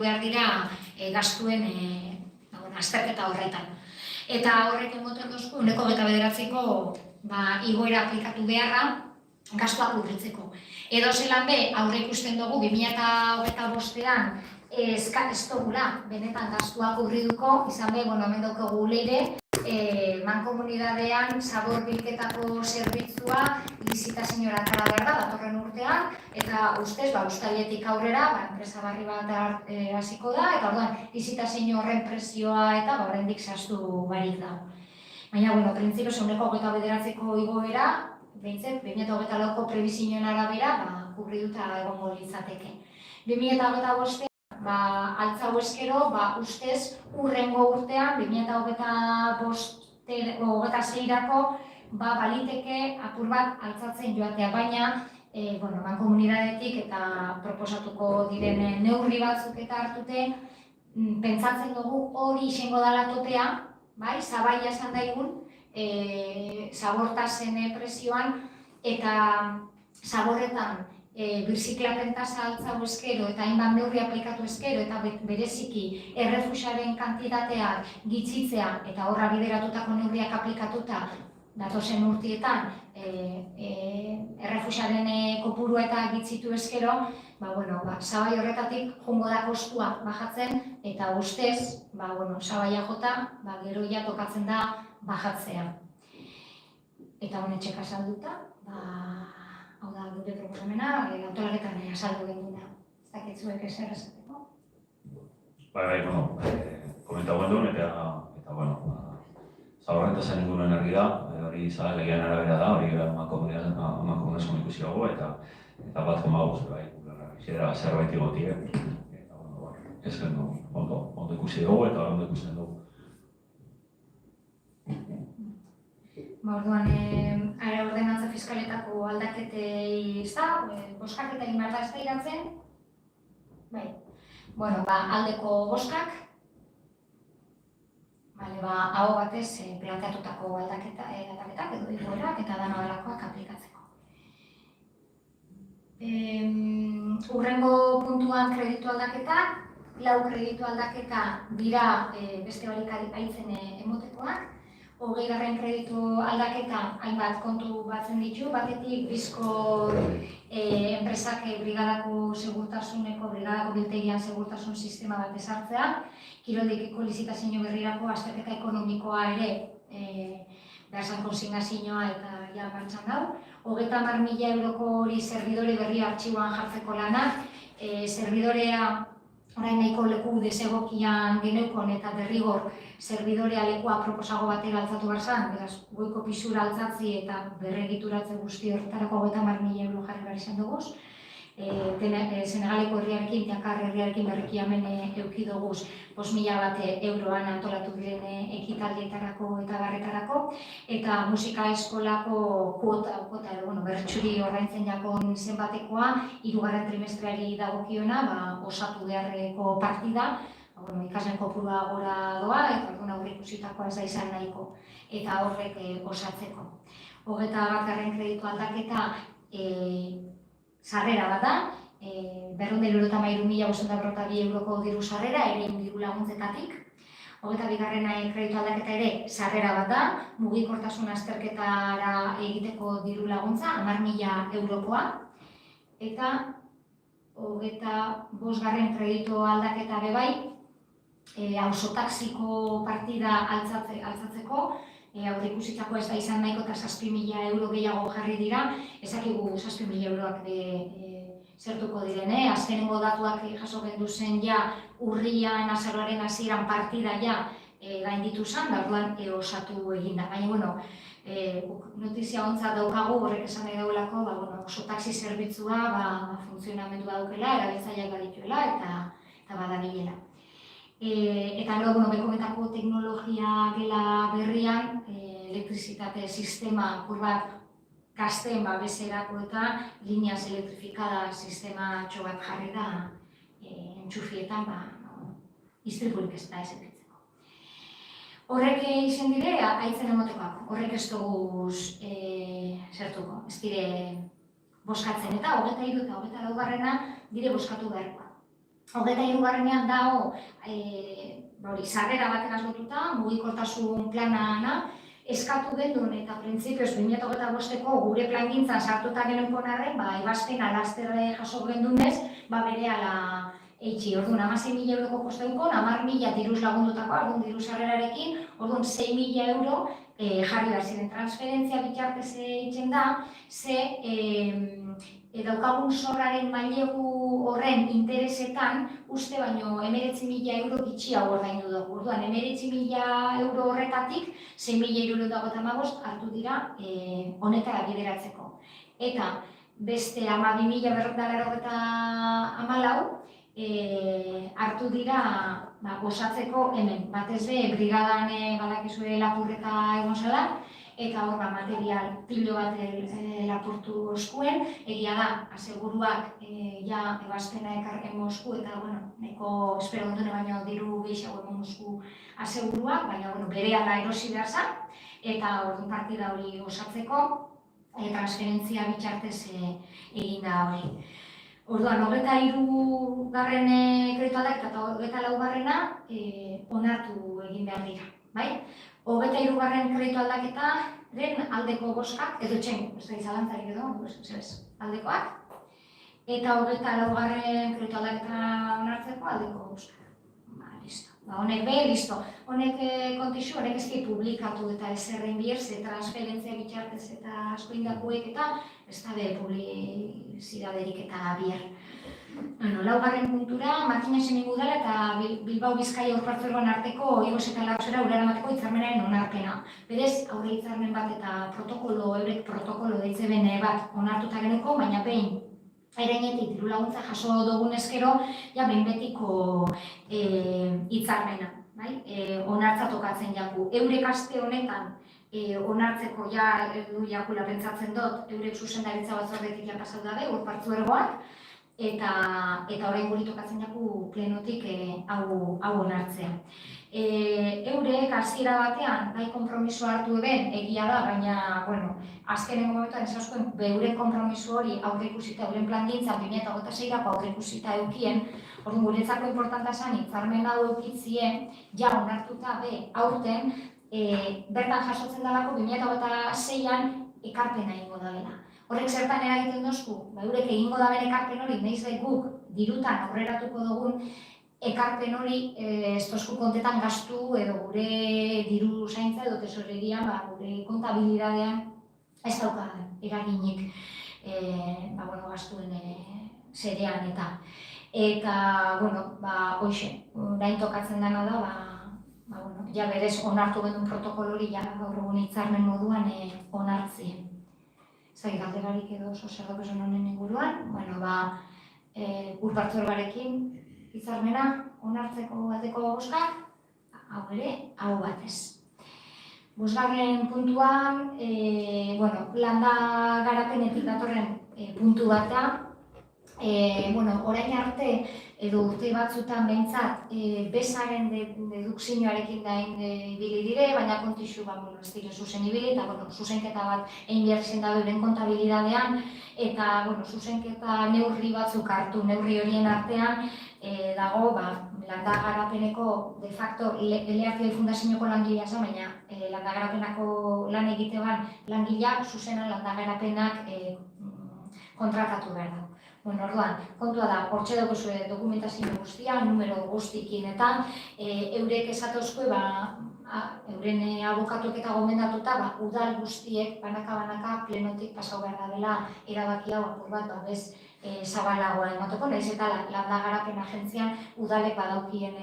behar dira gastuen azterketa horretan. Eta horrek emoten dozku, 29ko igoera aplikatu beharra gastuak kubritzeko. Edo zelan be, aurre ikusten dugu 2025an ez dugula benetan gastuak kubriduko, izan be, hemen daukagu leire, mankomunidadean zabor bilketako zerbitzua lizitazioa atera behar da, datorren urtean, eta ustez, uztailetik aurrera, enpresa barri bat hasiko da, eta orduan, lizitazio horren prezioa eta oraindik zehaztu barik dago. Baina, printzipioz, 29ko igoera, behintzat, 2024ko prebizioen arabera, kubriduta egongo litzateke. 2025 altzau eskero, ustez, urrengo urtean, 2026-erako, baliteke apur bat altzatzen joatea, baina, mankomunidadetik eta proposatuko diren neurri batzuk eta hartute, pentsatzen dugu hori izango dela topea, zabaia esan daigun, zabortasen prezioan, eta zaborretan birziklapen tasa altzau eskero eta hainbat neurri aplikatu eskero eta bereziki errefusaren kantitateak gitzitzea eta horra bideratutako neurriak aplikatuta datozen urtietan errefusaren kopurua eta gitzitu eskero, zabai horretatik jongo da kostua bajatzen eta ustez, zabaia jota, gero ja tokatzen da bajatzea. Eta honetxeka salduta, hau da gure proposamena, antolaketan azaldu gehiuna. Ez dakit zuek ezer esateko? Komenta guen eta zaborrenta zen inguruan argi da, hori legean arabera da, hori emakumenezko ikusi dugu, eta bat komaguz, zera zerbait igotik, ez gendu, ondo ikusi dugu eta ondo ikusten dugu. Orduan, ordenantza fiskaletako aldaketei, boskaketa egin behar da ez da iratzen. Aldeko boskak, hau batez planteatutako aldaketak edo igoerak eta dana delakoak aplikatzeko. Urrengo puntuan kreditu aldaketak, 4 kreditu aldaketa dira beste horik aitzen emotekoak. 20. kreditu aldaketa hainbat kontu batzen ditu, batetik bizko enpresak brigadako segurtasuneko, brigadako biltegian segurtasun sistema bat ezartzea, kiroldekiko lizitazio berrirako azterketa ekonomikoa ere behar konsignazioa eta martxan dau. 30.000 euroko hori zerbidore berri artxiboan jartzeko lanak, zerbidorea orain nahiko leku desegokian geneukon eta derrigor zerbidorea lekua proposago batera altzatu behar zan, beraz, goiko pisura altzatzi eta berregituratze guzti horretarako 30.000 euro jarri behar izan duguz. Senegaleko herriarekin, Dakar herriarekin berriki hemen euki duguz 5.000 bat euroan antolatu diren ekitaldietarako eta barretarako, eta musika eskolako kuota bertxuri ordaintzen jakon zenbatekoa, 3. trimestreari dagokiona, osatu beharreko partida, ikasleen kopurua gora doa, eta aurreikusitakoa ez da izan nahiko, eta horrek osatzeko. 21. kreditu aldaketa sarrera bat da, 293.592 euroko diru sarrera, ere diru laguntzetatik. 22. kreditu aldaketa ere sarrera bat da, mugikortasun azterketara egiteko diru laguntza, 10.000 eurokoa. Eta 25. kreditu aldaketa bebai, auzotaxiko partida altzatzeko, aurreikusitako ez da izan nahiko eta 6.000 euro gehiago jarri dira, ezakigu 6.000 euroak zertuko direne, azkenengo datuak jaso gendu zen urrian, azaroaren hasieran partida gainditu zen, da orduan osatu eginda. Baina, notizia ontzat daukagu, horrek esan nahi dagoelako, oso taxi zerbitzua funtzionamendu daukela, erabiltzaileak badituela eta badabilela. Eta gero, bekometako teknologia gela berrian, elektrizitate sistema bat gazten beserako eta lineaz elektrifikada sistema bat jarri da entxufietan, istripurik ez da ezetetzeko. Horrek izan dire, aitzen emotekoak, horrek ez dugu zertuko, ez dire boskatzen eta 23 eta 24 dire boskatu beharkoa. 23. dago, sarrera bategaz lotuta, mugikortasun plana eskatu gendun eta printzipioz 2025ko gure plangintzan sartuta genunkon arren, ebazpena lasterre jaso gendunez, berehala eitzi. Orduan, 16.000 euroko kosteukon, 10.000 diruz lagundutako, orduan diru sarrerarekin, orduan 6.000 euro jarri behar ziren. Transferentzia bitartez eitzen da, daukagun zorraren mailegu horren interesetan, uste baino 19.000 euro gitxiago ordaindu dugu. Orduan, 19.000 euro horretatik, 6.055 hartu dira honetara bideratzeko. Eta beste 12.494 hartu dira osatzeko hemen. Batez be, brigadan badakizue lapurreta egon zela, eta hor material pilo bat lapurtu oskuen, egia da, aseguruak ebazpena ekarken mozku, eta nahiko espero dutune baino diru gehiago emon mozku aseguruak, baina berehala erosi behar zan, eta orduan partida hori osatzeko, transferentzia bitartez egin da hori. Orduan, 23. kreditu aldaketa eta 24. onartu egin behar dira, bai? 23. kreditu aldaketaren aldeko boskak, edo txen, ez da izalantzarik edo, aldekoak, eta 24. kreditu aldaketa onartzeko aldeko boskak. Listo. Honek listo. Honek kontixu, honek ezki publikatu eta ezerrein bierz, transferentzia bitartez eta asko indakuek eta ez da publizidaderik eta bier. 4. puntura, Martinasen ingudala eta Bilbao Bizkaia Urpartzeroan arteko Igos eta Larrosera uraramateko hitzarmenaren onarpena. Berez, aurre hitzarmen bat eta eurek protokolo deitzeben bat onartuta genuko, baina behin erenetik diru laguntza jaso dugun eskero, behin betiko hitzarmena, onartza tokatzen jaku. Eurek aste honetan onartzeko jakula pentsatzen dut, eurek zuzendaritza batzordetik pasatu dabe, Urpartzuergoak, eta orain guri tokatzen jaku plenotik hau onartzea. Eurek hasiera batean bai konpromiso hartu eben, egia da, baina, azkenengo momentuan esauzkoen euren konpromiso hori aurreikusita, euren plangintzan 2026-ako aurreikusita eukien, orduan guretzako importanta zen hitzarmen hau eukitzien, onartuta aurten, bertan jasotzen dalako 2026an ekarpena egingo dabela. Horrek zertan eragiten dozku, eurek egingo daben ekarpen hori, nahiz guk dirutan aurreratuko dugun ekarpen hori ez tozku kontetan gastu edo gure diru zaintza edo tesoreria, gure kontabilidadean ez dauka eraginik gastuen zerean eta. Eta, hoxe, orain tokatzen dena da, berez onartu genuen protokolo hori gaur egun hitzarmen moduan onartzien. Zai, galderarik edo zer daukasun honen inguruan, Urpartzuergoarekin hitzarmena onartzeko aldeko boskak, hau ere, hau batez. 5. puntuan, landa garapenetik datorren puntu bat da, orain arte edo urte batzutan behintzat bezaren dedukzioarekin da ibili dire, baina kontixu ez dire zuzen ibili, eta zuzenketa bat egin behar zen da euren kontabilidadean, eta zuzenketa neurri batzuk hartu, neurri horien artean dago landa garapeneko de facto Leartioi Fundazioneko langilea zen, baina landa garapenako lan egitean langileak zuzenan landa garapenak kontratatu behar da. Orduan, kontua da, hortxe daukazue dokumentazio guztia, numero guztikin eta eurek esatozko, euren abokatuek eta gomendatuta, udal guztiek, banaka plenotik pasau behar dela erabaki hau apur bat, bez zabalagoa emateko, nahiz eta landa garapen agentzian udalek badaukien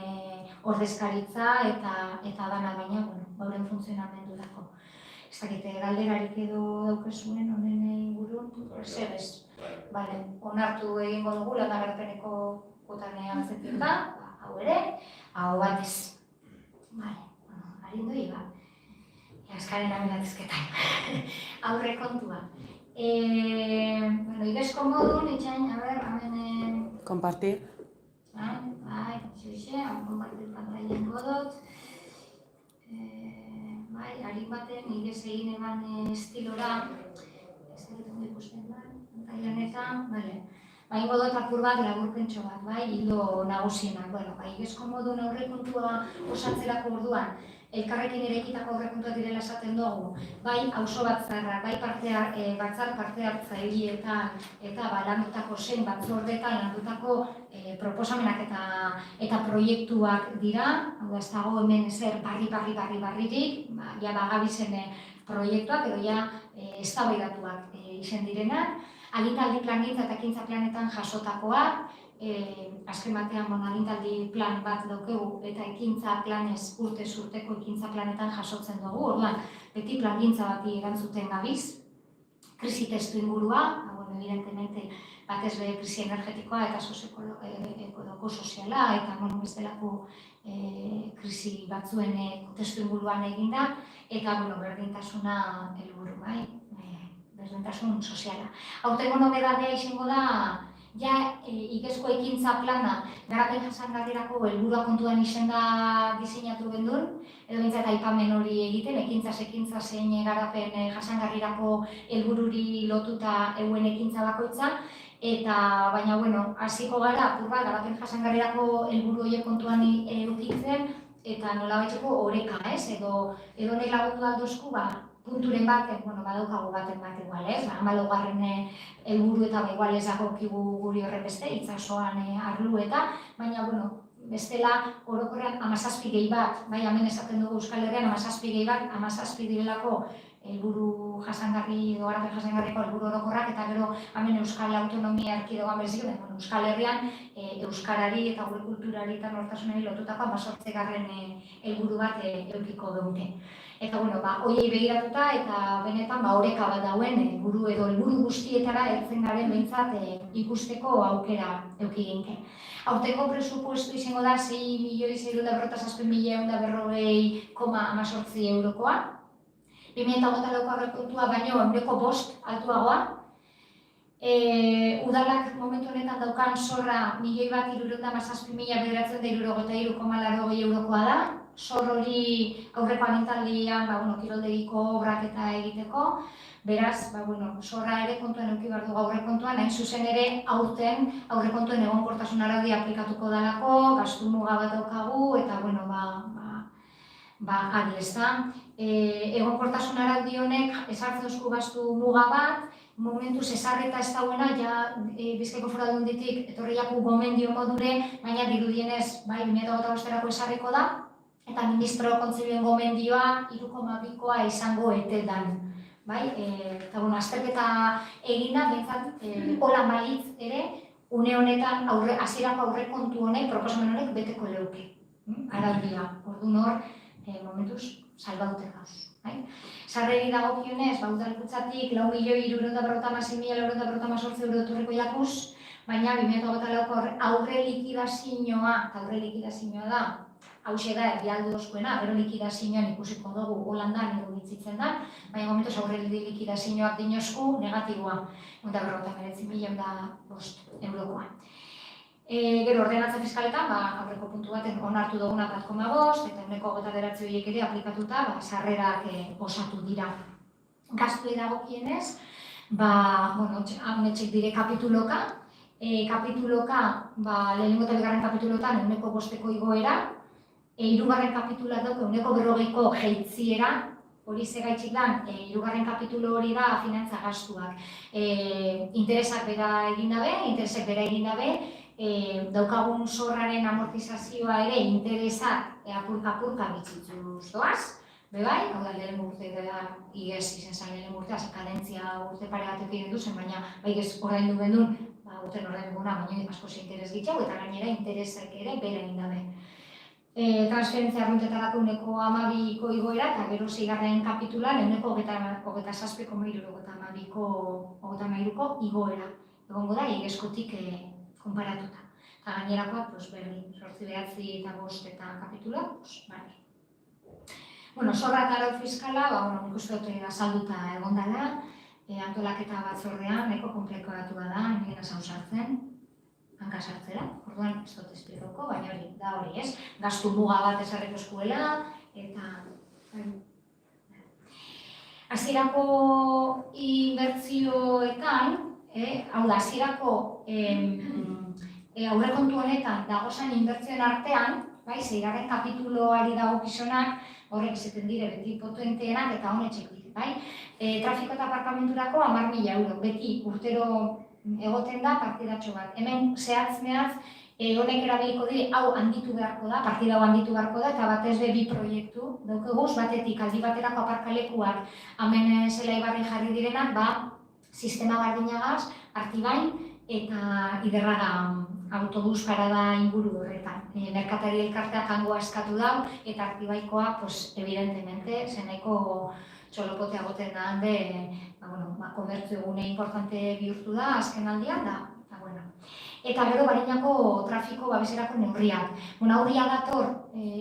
ordezkaritza eta dana baina, bauren funtzionamendurako. Ez dakite, galderarik edo daukezuen honen ingurun, zebez. Onartu egingo dugu landa garapeneko kotanean zetik da, hau ere, hau batez. Harindoi, azkaren amenatizketan. Aurre kontua. Ibesko modun, itxain, hemen... Compartir. Xuxe, hau compartir pantalla godot. Harin baten, igez egin eban estilora, ez da ikusten da, pantalla honetan, Baina dut apur bat, laburpentxo bat, bai, hildo nagusienak. Bueno, bai, igezko modun aurrekontua osatzerako orduan, elkarrekin eraikitako aurrekontuak direla esaten dugu, bai, auzo batzarra, bai batzar parte hartzailietan eta landutako zein batzordetan landutako proposamenak eta proiektuak dira, hau da ez dago hemen ezer barririk, ja bagabizen proiektuak edo ja eztabaidatuak izen direnak, agintaldi plangintza eta ekintza planetan jasotakoak, azken batean agintaldi plan bat daukegu eta ekintza planez urtez urteko ekintza planetan jasotzen dugu, orduan beti plangintza bati erantzuten gabiz, krisi testu ingurua, evidentemente batez be krisi energetikoa eta sozioekologiko soziala eta bestelako krisi batzuen testu inguruan eginda eta berdintasuna helburu, bai, berdintasun soziala. Aurtengo nobedadea izango da igezko ekintza plana garapen jasangarrirako helburua kontuan izen da diseinatu gendun, edo bintzat aipamen hori egiten, ekintza zein garapen jasangarrirako helbururi lotuta euen ekintza bakoitza, eta baina, hasiko gara, apurra, garapen jasangarrirako helburu horiek kontuan edukitzen, eta nola baitxeko oreka, edo nahi lagundu aldozku, punturen baten, badaukagu baten bat igual, hamalaugarren helburu eta igual ez dagokigu guri horrebeste, itsasoan arlu eta, baina, bestela orokorrean 17 gehi bat, bai, hemen esaten dugu Euskal Herrian 17 gehi bat, 17 direlako helburu jasangarri, edo garapen jasangarriko helburu orokorrak, eta gero hemen Euskal Autonomia Erkidegoan berezik, Euskal Herrian euskarari eta gure kulturari eta nortasunari lotutako 18. Helburu bat edukiko dute. Eta, horiei begiratuta eta benetan oreka bat dauen helburu edo helburu guztietara heltzen garen behintzat ikusteko aukera eduki ginke. Aurtengo presupuestu izango da 6.647.140,18 eurokoa. 2024 aurrekontua baino 5% altuagoa. Udalak momentu honetan daukan zorra 1.317.963,80 eurokoa da. Zor hori aurreko agintaldian, kiroldegiko obrak eta egiteko. Beraz, zorra ere kontuan eduki behar dugu aurrekontuan, hain zuzen ere aurten aurrekontuen egonkortasun araudia aplikatuko dalako, gastu muga bat daukagu, eta, adi ez da. Egonkortasun araudi honek ezartzen duzku gastu muga bat, momentuz ezarreta ez dauena, Bizkaiko Foru Aldunditik etorriako gomendio modure, baina dirudienez, 2025 ezarriko da, eta ministro kontzilioen gomendioa 3,2koa izango etedan. Eta, azterketa eginda, behintzat, hola balitz ere, une honetan, hasierako aurrekontu honek, proposamen honek, beteko leuke. Araudia, orduan hor, momentuz, salbaute gauz. Sarreri dagokionez, udalkutzatik 4.356.948 euro etorriko jakuz, baina 2024 aurre likidazioa da, hauxe da erdialde dozkoena, gero likidazioan ikusiko dugu Holandan edo bitzitzen da, baina momentuz aurre likidazioak dinozku negatiboa, 149.005 eurokoa. Gero ordenatze fiskaletan, aurreko puntu baten onartu duguna 1,5, eta 129 horiek ere aplikatuta sarrerak osatu dira. Gastu dagokienez, honetxek dire kapituloka, lehenengo eta bigarren kapitulotan 1,5ko igoera, hirugarren kapitula dauka 1,40ko jeitziera, hori segaitxik lan, hirugarren kapitulo hori da finantza gastuak. Interesak bera egin dabe, daukagun zorraren amortizazioa ere interesak apurka bitzituz doaz, bebai, hau da lehen urte dela igez izen zan lehen urtea, kadentzia urte pare batek egin duzen, baina igez orain du gendun, urten orain duguna, baina asko ze interes gitxau, eta gainera interesak ere bera egin dabe. Transferentzia arruntetarako 1,12ko igoera, eta gero 6. kapitulan 1,27,352ko igoera. Egongo da, igezkotik konparatuta. Eta gainerakoa, berdin, 8, 9 eta 5 eta kapitula, bari. Zorra eta arau fiskala, nik uste dut azalduta egon dela, antolaketa batzordean, nahiko konplekolatua da, nire nasa usartzen, hanka sartzera, orduan ez dut esplikoko, baina hori, da hori ez, gastu muga bat ezarriko eskuela, eta... Hasierako inbertsioetan, hau da, hasierako aurrekontu honetan dagozan inbertsioen artean, bai, 6. kapituloari dagokizonak, horrek izaten dire beti potenteenak eta honetxek dire, bai? Trafiko eta aparkamenturako 10.000 euro, beti urtero egoten da partidatxo bat. Hemen zehatz-mehatz, honek erabiliko dire, hau handitu beharko da, partida hau handitu beharko da, eta batez be 2 proiektu daukeguz, batetik aldi baterako aparkalekuak hemen zela ibarri jarri direnak, sistema bardinagaz, Artibain eta Iderraga autobus parada inguru horretan. Merkatari elkarteak hangoa eskatu dau, eta Artibaikoa, evidentemente, zenaiko txolopotea goten da hande, komertzio egune importante bihurtu da, azken aldian da, eta gero Barinako trafiko babeserako neurriak. Aurria dator,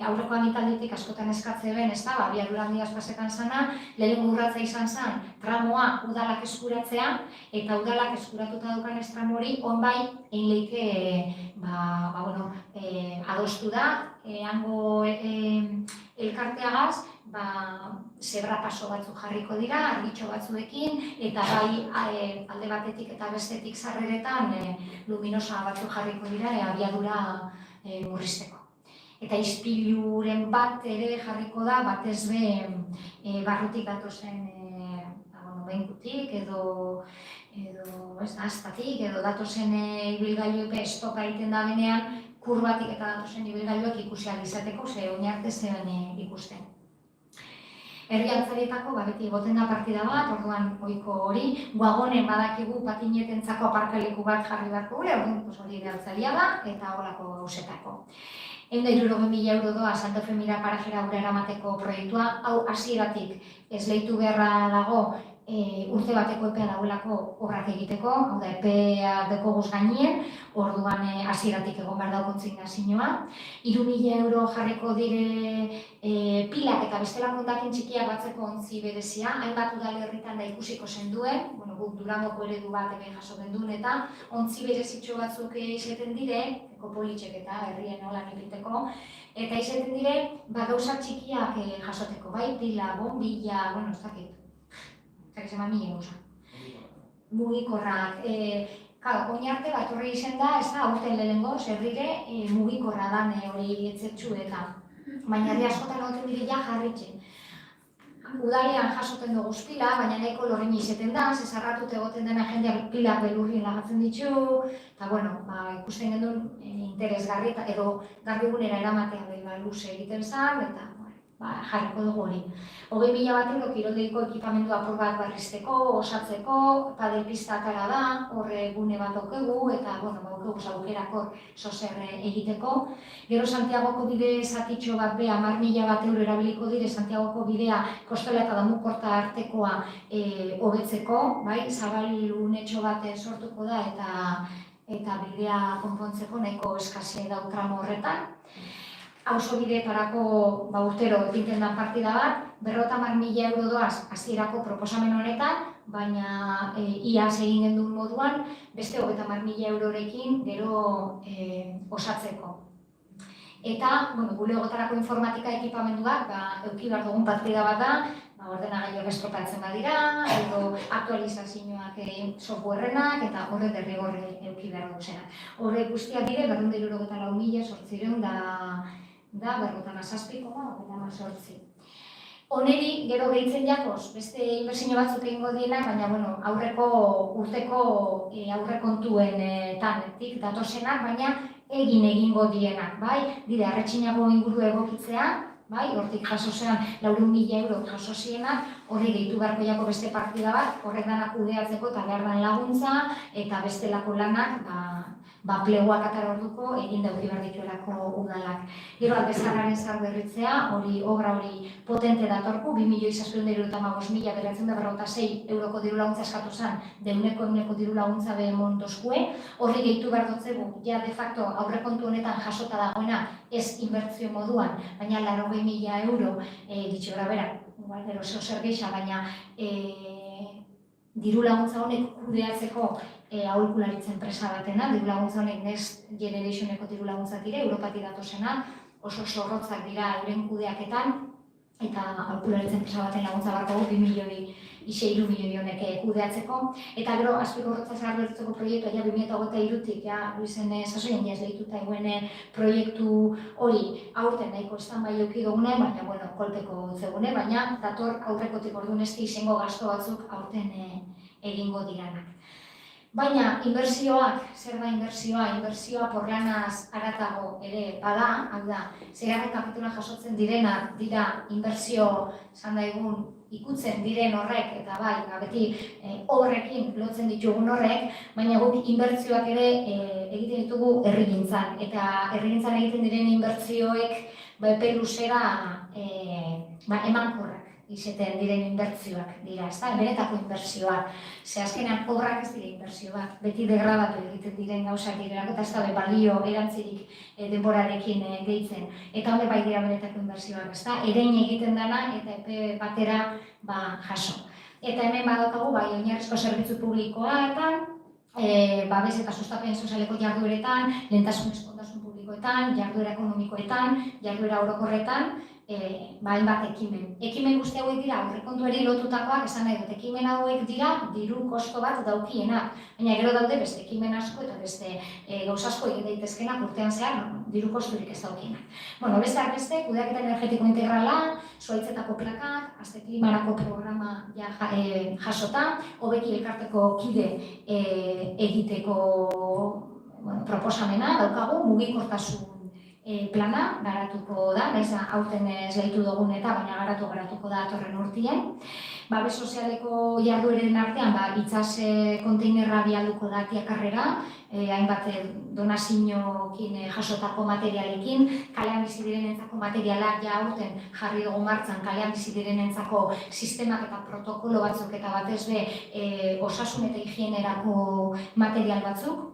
aurreko amitalditik askotan eskatze ben, ez da, abiadura handiaz pasetan zana, lehenengo urratza izan zen, tramoa udalak eskuratzea, eta udalak eskuratuta daukan ez tramori, onbai, egin leike, adostu da, hango elkarteagaz, zebra paso batzuk jarriko dira, argitxo batzuekin, eta bai alde batetik eta bestetik sarreretan luminosa batzuk jarriko dira abiadura murrizteko. Eta ispiluren bat ere jarriko da, batez be barrutik datozen behinkutik edo astatik edo datozen ibilgailuek estopa egiten da benean, kurbatik eta datozen ibilgailuak ikusi ahal izateko, ze oinarte zen ikusten. Herri altzarietako beti egoten da partida bat, orduan ohiko hori, guagonen badakigu patinetentzako aparkaleku bat jarri beharko gure, orduan hori herri altzaria da, eta holako gauzetako. 160.000 euro doa Santo Femira parajera aurrera eramateko proiektua, hau hasieratik esleitu beharra dago urte bateko epea dagoelako obrak egiteko, hau da epea dekoguz gainien, orduan hasieratik egon behar dago kontsignazioa. 3.000 euro jarriko dire pilak eta bestelako hondakin txikiak batzeko ontzi berezia, hainbat udalerritan da ikusiko zenduen, guk Durangoko eredu bat hemen jaso genduen eta ontzi berezitxo batzuk izaten dire, ekopolitxek eta herrien holan egiteko, eta izaten dire, gauza txikiak jasoteko, bai, pila, bombilla, ez dakit. Mugikorrak. Oinarte bat horri izen da, ez da, aurten lehenengo, zerrire mugikorra dan hori etzetxuetan. Baina herri askotan egoten dire ja jarritzen. Udalean jasoten dugu pila, baina nahiko lorrein izeten da, zezarratut egoten dena jendeak pilak belurrien lagatzen ditu, eta ikusten gendun interesgarri edo garbigunera eramatea luze egiten zen, eta jarriko dugu hori. 20.000 bat euro kiroldeiko ekipamendu apur bat barrizteko, osatzeko, padelpista atara da, horre gune bat okegu, eta okegu aukerakor sozer egiteko. Gero Santiagoko bide zatitxo bat beha, 10.000 bat euro erabiliko dire Santiagoko bidea Kostola eta Damukorta artekoa hobetzeko, zabalunetxo bat sortuko da eta bidea konpontzeko nahiko eskase dau tramo horretan. Auzo bideetarako urtero egiten da partida bat, 50.000 euro doaz hasierako proposamen honetan, baina iaz egin genduen moduan, beste 50.000 eurorekin gero osatzeko. Eta, bulegotarako informatika ekipamenduak, eduki behar dugun partida bat da, ordenagailuak estropatzen badira, edo aktualizazioak softwarerenak, eta horre derrigorre eduki behar duzenak. Horre guztiak dire, 274.800 da 57,8. Oneri, gero gehitzen jakoz, beste inbertsio batzuk egingo dienak, baina aurreko urteko aurrekontuen tanetik datozenak, baina egingo dienak, dire arretxinago inguru egokitzea, hortik jaso zean 4.000 euro jaso zienak, horri gehitu beharko jako beste partida bat, horrek danak kudeatzeko eta behar dan laguntza, eta bestelako lanak, pleguak atara orduko egin dauki behar dituelako udalak. Gero Albezarraren zar berritzea, obra hori potente datorku, 2.675.946 euroko diru laguntza eskatu zen, euneko diru laguntza behemon dozkue, horri gehitu behar dutzegu, ja de facto aurrekontu honetan jasota dagoena ez inbertzio moduan, baina 80.000 euro ditxora bera, gero zer geixa, baina diru laguntza honek kudeatzeko aholkularitza enpresa batena, diru laguntza honek Next Generationeko diru laguntza dire, Europatik datozena, oso zorrotzak dira euren kudeaketan, eta aholkularitza enpresa baten laguntza barko 2 milioi ixe 3 milioi honek kudeatzeko. Eta gero, azpikorrotzaz garbertzeko proiektua, ja 2023-tik, ja, Luisen sasoien jaz lehituta eguen proiektu hori aurten nahiko stand-by eduki dugune, baina, bueno, kolpeko zegune, baina dator aurrekotik orduan ez izango gasto batzuk aurten egingo diranak. Baina, inbertsioak, zer da inbertsioa? Inbertsioa porlanaz haratago ere bada, hau da, seigarren kapitulan jasotzen direnak dira inbertsio, esan daigun, ikutzen diren horrek, eta bai, beti horrekin lotzen ditugun horrek, baina guk inbertsioak ere egiten ditugu herrigintzan. Eta herrigintzan egiten diren inbertsioek epe luzera emankorrak izeten diren inbertsioak dira, ez da, benetako inbertsioak. Ze azkenean obrak ez dira inbertsioak, beti degradatu egiten diren gauzak direlako, eta ez da balio erantzirik denborarekin gehitzen. Eta hone bai dira benetako inbertsioak, ez da, erein egiten dana eta epe batera jaso. Eta hemen badaukagu, bai, oinarrizko zerbitzu publikoetan, babes eta sustapen sozialeko jardueretan, lehentasunezko ondasun publikoetan, jarduera ekonomikoetan, jarduera orokorretan, hainbat ekimen. Ekimen guzti hauek dira aurrekontuari lotutakoak, esan nahi dut, ekimen hauek dira diru kosto bat daukienak. Baina gero daude beste ekimen asko eta beste gauza asko egin daitezkenak urtean zehar, diru kosturik ez daukienak. Bueno, besteak beste, kudeaketa energetiko integrala, zuhaitzetako plakak, Aste Klimarako programa jasota, hobeki elkarteko kide egiteko proposamena daukagu, mugikortasun plana garatuko da, naiz aurten esleitu dugun eta baina garatuko da atorren urtien. Babes sozialeko jardueren artean, itsas konteinerra bialduko da Tiakarrera, hainbat donazioekin jasotako materialekin, kalean bizi direnentzako materialak ja aurten jarri dugu martxan, kalean bizi direnentzako sistemak eta protokolo batzuk eta batez be osasun eta higienerako material batzuk.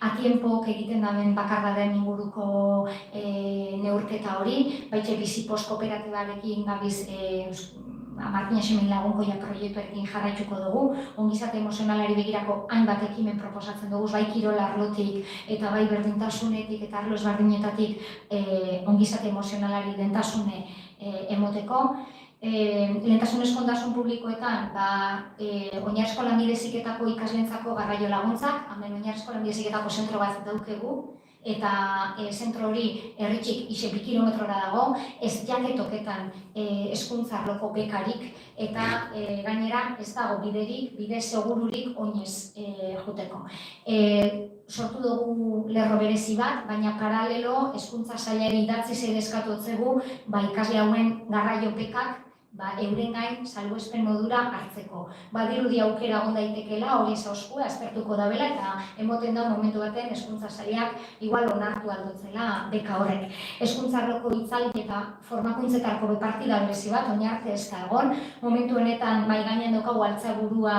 Atienpok egiten daben bakardaren inguruko neurketa hori, baitxe bizipost kooperatibarekin gabiz Martina Xemen Lagunkoia proiektuarekin jarraituko dugu, ongizate emozionalari begirako hainbat ekimen proposatzen dugu, bai kirol arlotik eta bai berdintasunetik eta arlo ezberdinetatik ongizate emozionalari dentasune emoteko. Lehentasunezko ondasun publikoetan, oinarrizko lanbide heziketako ikasleentzako garraio laguntzak, hemen oinarrizko lanbide heziketako zentro bat daukegu, eta zentro hori herritxik 2 kilometrora dago, ez jaketoketan hezkuntza arloko bekarik, eta gainera ez dago biderik, bide segururik oinez joteko. Sortu dugu lerro berezi bat, baina paralelo hezkuntza sailari idatziz ere eskatu otzegu, ikasle hauen garraio bekak euren gain salbuespen modura hartzeko. Badirudi aukera egon daitekeela, hori zauzkua, aztertuko dabela, eta emoten da momentu baten hezkuntza sailak igual onartu aldotzela beka horrek. Hezkuntza arloko hitzaldi eta formakuntzetarako partida berezi bat, oinarte ez da egon. Momentu honetan mahai gainean daukagu altzaburua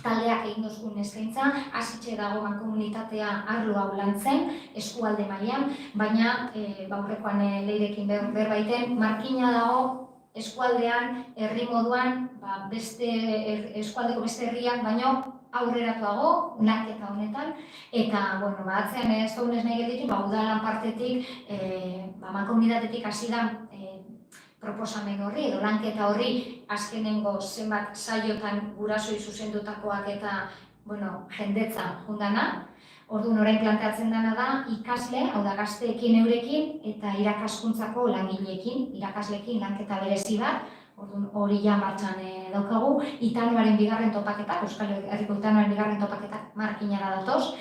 taldeak egin duzun eskaintza, hasitxe dago mankomunitatea arlo hau lantzen, eskualde mailan, baina aurrekoan Leirekin berbaiten, markina dago eskualdean, herri moduan, eskualdeko beste herriak, baino aurreratuago, lanketa honetan, eta, atzean ez dugunez nahi getitu, udalan partetik, mankomunitatetik hasi da proposamen horri, edo lanketa horri, azkenengo zenbat saiotan gurasoi zuzendutakoak eta, jendetza jundana. Orduan orain planteatzen dena da ikasle, hau da gazteekin eurekin eta irakaskuntzako langileekin, irakasleekin lanketa berezi bat, orduan hori ja martxan daukagu. Itanoaren 2. topaketak, Euskal Herriko Itanoaren 2. topaketak markinara datoz.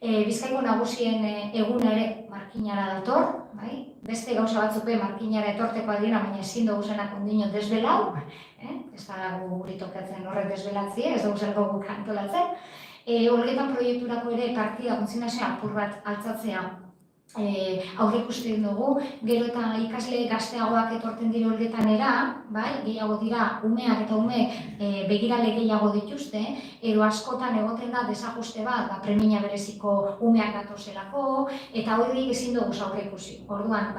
Bizkaiko nagusien eguna ere markinara dator, beste gauza batzuk markinara etorteko dira, baina ezin dugu zenak ondino desbelau, ez da guri tokatzen horrek desbelatzie, ez dugu zelako guk antolatzen. Horretan proiekturako ere partida konsignazioa apur bat altzatzea aurreikusten dugu, gero eta ikasle gazteagoak etortzen dira horretanera, gehiago dira umeak eta umeek begirale gehiago dituzte, edo askotan egoten da desajuste bat, premia bereziko umeak datozelako, eta hori ezin dugu aurreikusi. Orduan,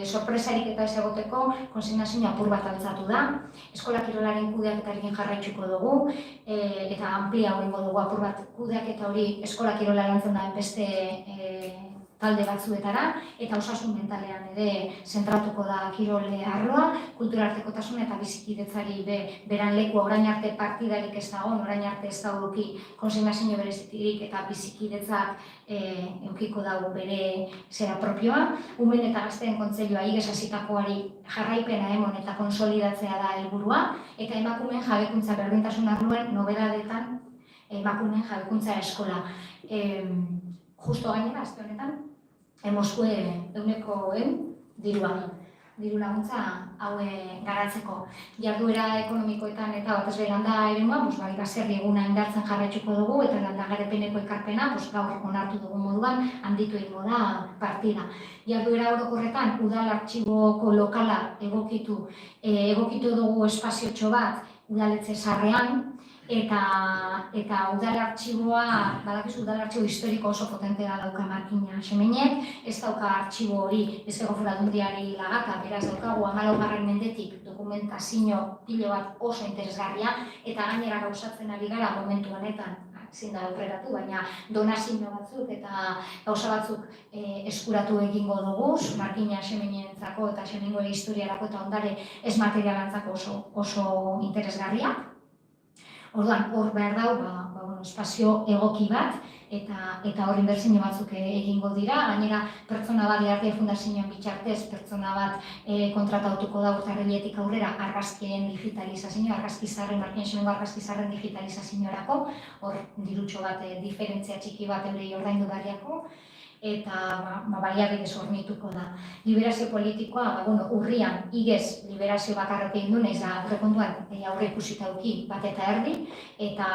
sorpresarik eta ez egoteko konsignazioa apur bat altzatu da, eskola kirolaren kudeaketarekin jarraituko dugu, eta amplia horrengo dugu apur bat kudeaketa hori eskola kirola lantzen da beste talde batzuetara, eta osasun mentalean ere zentratuko da kirol arloa, kulturartekotasun eta bizikidetzari beran leku orain arte partidarik ez dago, orain arte ez dauki konsignazio berezitirik eta bizikidetzak eukiko dago bere zera propioa. Umen eta gazteen kontseilua igez hasitakoari jarraipena emon eta konsolidatzea da helburua, eta emakumeen jabekuntza berdintasun arloan nobedadetan emakumeen jabekuntza eskola. Justo gainera, azte honetan, Moskue eunekoen diru laguntza haue garatzeko. Jarduera ekonomikoetan eta batez landa eremua, baserri eguna indartzen jarraitzuko dugu eta landagarepeneko ekarpena gaur onartu dugu moduan handitu egingo da partida. Jarduera orokorretan udal artxiboko lokala egokitu dugu espaziotxo bat udaletxe sarrean, eta udal artxiboa, badakizu udal artxibo historiko oso potentea dauka Markina Xemenek, ez dauka artxibo hori Bizkaiko Foru Aldundiari lagata, beraz daukagu 14. mendetik dokumentazio pilo bat oso interesgarria, eta gainera gauzatzen ari gara momentu honetan, ezin da aurreratu, baina donazio batzuk eta gauza batzuk eskuratu egingo dugu, Markina Xemenentzako eta Xemengoen historiarako eta ondare ez materialantzako oso interesgarriak. Orduan, hor behar dau, espazio egoki bat, eta hor inbertsio batzuk egingo dira, gainera pertsona bat Learte Fundazioan bitartez, pertsona bat kontratatuko da urtarriletik aurrera argazkien digitalizazioa, Markina Xemengo argazkizarren digitalizaziorako, hor dirutxo bat, diferentzia txiki bat eurei ordaindu barriako, eta baliabidez hornituko da. Liberazio politikoa, urrian igez liberazio bakarrak egin du, nahiz da aurrekontuan aurre ikusita eduki bat eta erdi, eta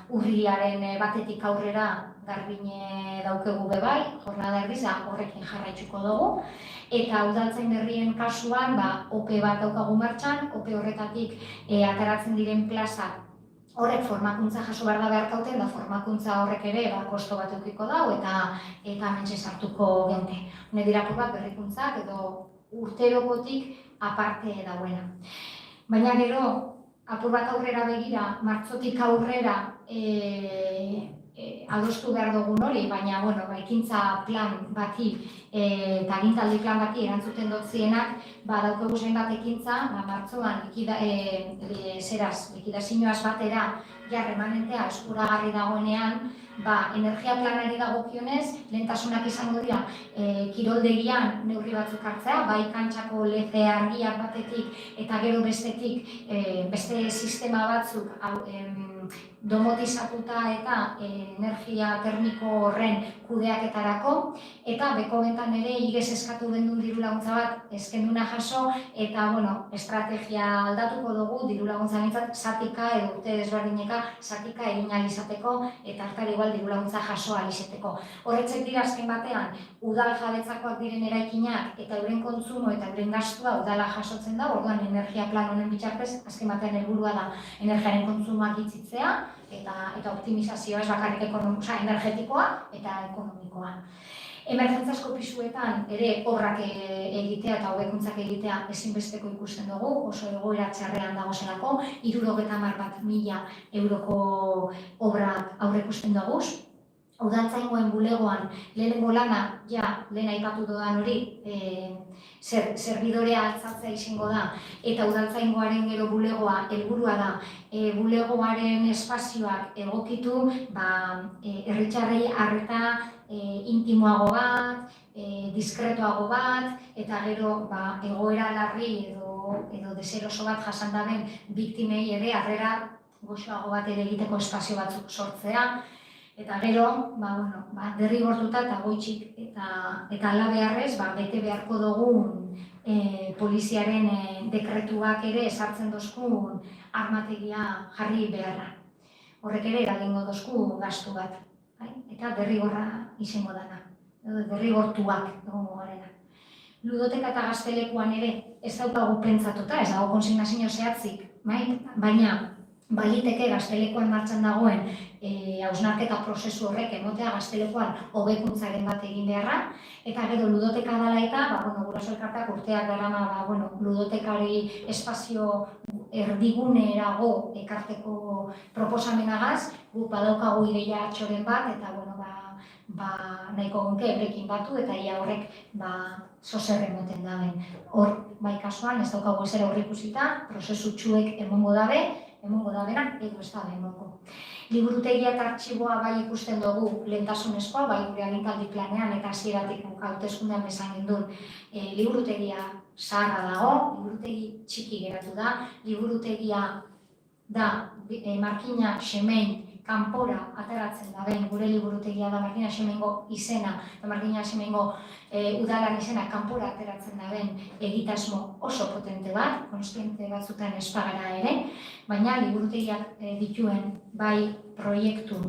urriaren batetik aurrera garbine daukegu bebai, jornada erdiz, horrekin jarraitzuko dugu, eta udaltzain berrien kasuan, OPE bat daukagu martxan, OPE horretatik ateratzen diren plazak horrek formakuntza jaso behar da beharkauten, da formakuntza horrek ere kosto bat eukiko dau eta mentxe sartuko geunke. Hone dirapur bat berrikuntzak edo urterokotik aparte dauena. Baina gero, apur bat aurrera begira, martzotik aurrera adostu behar dugun hori, baina ekintza plan bati eta agintaldi plan bati erantzuten dotzienak, daukagu zenbat ekintza, martzoan likidazioaz batera remanentea eskuragarri dagoenean, energia planari dagokionez, lehentasunak izango dira kiroldegian neurri batzuk hartzea, bai kantxako leze argiak batetik eta gero bestetik beste sistema batzuk domotizatuta eta energia termiko horren kudeaketarako, eta beko bentan ere igez eskatu bendun diru laguntza bat eskenduna jaso, eta estrategia aldatuko dugu diru laguntza bintzat zatika edo urte desberdineka zatika egin alizateko eta hartari igual diru laguntza jaso alizeteko. Horretzek dira azken batean udal jabetzakoak diren eraikinak eta euren kontsumo eta euren gastua udala jasotzen da, orduan energia plan honen bitartez azken batean helburua da energiaren kontsumoak itzitzea eta optimizazioa ez bakarrik energetikoa eta ekonomikoa. Emergentziazko pisuetan ere obrak egitea eta hobekuntzak egitea ezinbesteko ikusten dugu, oso egoera txarrean dagozelako, 71.000 euroko obrak aurreikusten dugu. Udaltzaingoen bulegoan lehenengo lana, lehen aipatu dudan hori, serbidorea altzatzea izango da, eta udaltzaingoaren gero bulegoa helburua da, bulegoaren espazioak egokitu, herritarrei arreta intimoago bat, diskretoago bat, eta gero egoera larri edo deseroso bat jasan daben biktimei ere harrera goxoago bat ere egiteko espazio batzuk sortzea. Eta gero, derrigortuta eta goitxik eta ala beharrez, bete beharko dugun poliziaren dekretuak ere esartzen dozkun armategia jarri beharra. Horrek ere eragingo dozku gastu bat, eta derrigorra izango dana, derrigortuak egongo garena. Ludoteka eta gaztelekuan ere ez daukagu pentsatuta, ez dago konsignazio zehatzik, baina baliteke gaztelekuan martxan dagoen hausnarketa prozesu horrek emotea gaztelekuan hobekuntzaren bat egin beharra, eta gero ludoteka dela eta, guraso elkarteak urteak darama ludotekari espazio erdiguneerago ekarteko proposamenagaz, guk badaukagu ideia atxoren bat, eta nahiko gonke eurekin batu eta ia horrek zozer emoten daben. Hor, bai kasuan, ez daukagu ezera aurreikusita, prozesu txuek emongo dabera, edo ez dabe emongo. Liburutegia eta artxiboa bai ikusten dugu lehentasunezkoa, bai gure agintaldi planean eta hasieratik hauteskundean esan gendun liburutegia zaharra dago, liburutegi txiki geratu da, liburutegia da Markina Xemein kanpora ateratzen da behin gure liburutegia da Markina Xemeingo izena, eta Markina Xemeingo udalan izena kanpora ateratzen da behin egitasmo oso potente bat, konstiente batzutan espagara ere, baina liburutegiak dituen bai proiektu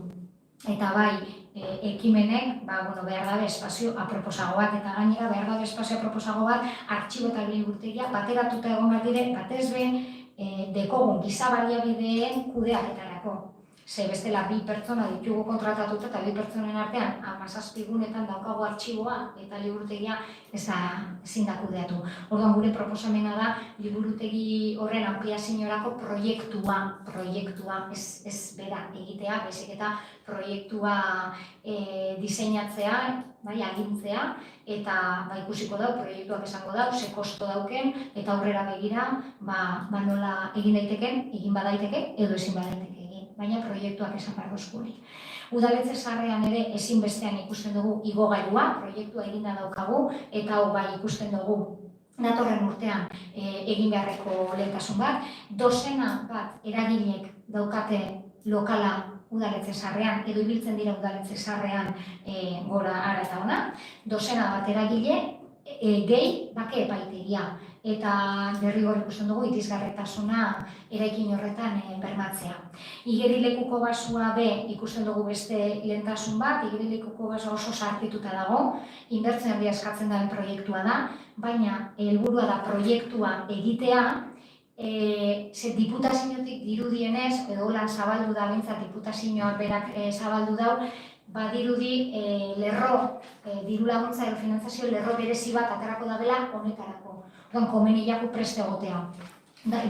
eta bai ekimenek, behar dabe espazio aproposago bat, eta gainera behar dabe espazio aproposago bat, artxibo eta liburutegia bateratuta egon bat dire, batez behin dekogun giza baliabideen kudeaketarako. Ze bestela 2 pertsona ditugu kontratatuta eta 2 pertsonen artean 17 gunetan daukagu artxiboa eta liburutegia ezin da kudeatu. Orduan gure proposamena da liburutegi horren ampliaziorako proiektua ez bera egitea, baizik eta proiektua diseinatzea, agintzea, eta ikusiko dau, proiektuak esango dau, ze kosto dauken, eta aurrera begira, nola egin daiteken, egin badaiteke, edo ezin badaiteke. Baina proiektuak esan behar dozkuri. Udaletxe zaharrean ere ezinbestean ikusten dugu igogailua, proiektua eginda daukagu, eta hau bai ikusten dugu datorren urtean egin beharreko lehentasun bat. Dozena bat eragilek daukate lokala udaletxe zaharrean, edo ibiltzen dira udaletxe zaharrean gora ara eta ona. Dozena bat eragile, gehi bake epaitegia. Eta derrigor ikusten dugu irisgarritasuna eraikin horretan bermatzea. Igerilekuko basua be ikusten dugu beste lehentasun bat, igerilekuko basua oso zaharkituta dago, inbertsio handia eskatzen duen proiektua da, baina helburua da proiektua egitea, ze diputaziotik dirudienez, edo lan zabaldu da bintzat diputazioak berak zabaldu dau, badirudi diru laguntza edo finantzazio lerro berezi bat aterako dabela honetarako. Komeniaku preste egotea.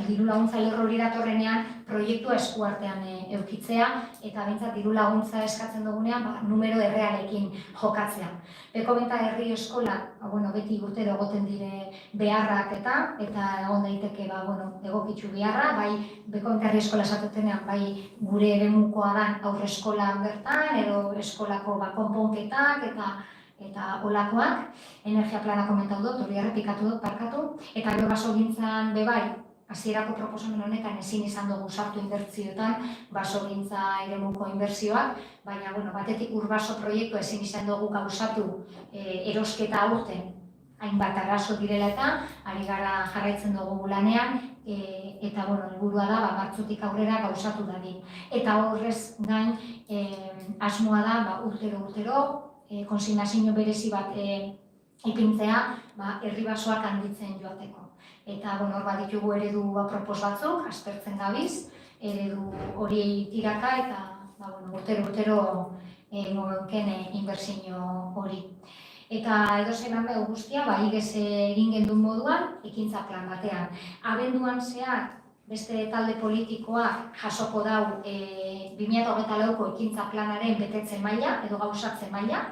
Diru laguntza lerro hori datorrenean proiektua eskuartean eukitzea eta bintzat diru laguntza eskatzen dugunean numero errealekin jokatzea. Beko benta herri eskola, beti urtero egoten dire beharrak eta egon daiteke egokitzu beharra, bai beko benta herri eskola esatetenean bai gure eremukoa da aurre eskola bertan edo eskolako konponketak eta olakoak, energia plana komentau dut, hori errepikatu dut, parkatu, eta gero basogintzan bebai, hasierako proposamen honetan ezin izan dugu sartu inbertsioetan, basogintza eremuko inbertsioak, baina batetik urbaso proiektu ezin izan dugu gauzatu erosketa aurten, hainbat arazo direla eta ari gara jarraitzen dugu lanean, eta helburua da martxotik aurrera gauzatu dadin. Eta horrez gain asmoa da urtero, konsignazio berezi bat ipintzea herri basoak handitzen joateko. Eta hor baditugu eredu apropos batzuk, aztertzen gabiz, eredu hori tiraka eta urtero mogenken inbertsio hori. Eta edozein hanbeu guztia, igez egin gendun moduan, ekintza plan batean. Abenduan zehar, beste talde politikoak jasoko dau 2024ko ekintza planaren betetzen maila, edo gauzatzen maila.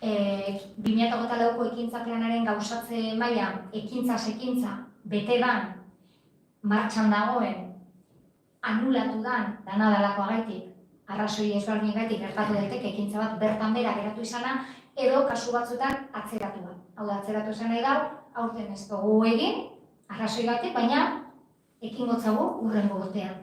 2024ko ekintza planaren gauzatze maila, ekintza bete dan, martxan dagoen, anulatu dan, dana dalakoagaitik, arrazoi ezberdinegaitik gertatu daiteke ekintza bat bertan bera geratu izana, edo kasu batzuetan atzeratu bat. Hau da, atzeratu izan nahi gau, aurten ez dugu egin, arrazoigatik, baina ekin gotzagu urrengo urtean.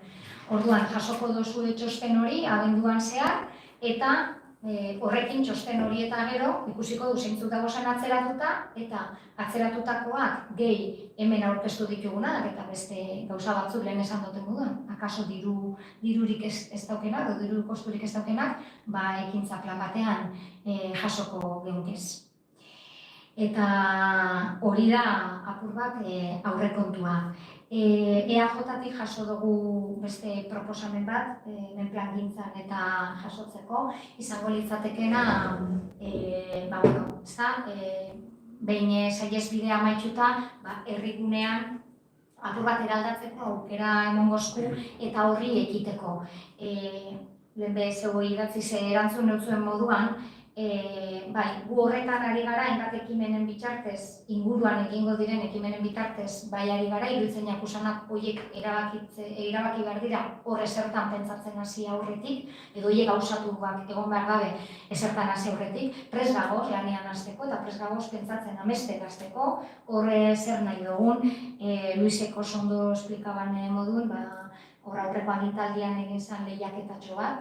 Orduan, jasoko dozue txosten hori, abenduan zehar, eta horrekin txosten hori eta gero, ikusiko du zeintzuk dagozan atzeratuta, eta atzeratutakoak gehi hemen aurkeztu ditugunak, eta beste gauza batzuk lehen esan duten dudan. Akaso dirurik ez daukenak, edo diru kosturik ez daukenak, ekintza plan batean jasoko geunkez. Eta hori da apur bat aurrekontua. EAJ-tik jaso dugu beste proposamen bat, menplangintzan eta jasotzeko, izango litzatekena, behin saihesbidea amaituta, herrigunean apur bat eraldatzeko aukera emongozku eta horri ekiteko. Lehen behar zego idatzi ze erantzun neutzuen moduan, bai, gu horretan ari gara, hainbat ekimenen bitartez, inguruan egingo diren ekimenen bitartez, bai ari gara, iruditzen jakusanak horiek erabaki behar dira hor esertan pentsatzen hasi aurretik, edo horiek gauzatuak egon behar gabe esertan hasi aurretik, prest gagoz lanean hasteko eta prest gagoz pentsatzen ameste hasteko, hor zer nahi dugun, Luisek oso ondo esplikaban moduen, hor aurreko agintaldian egin zen lehiaketatxo bat,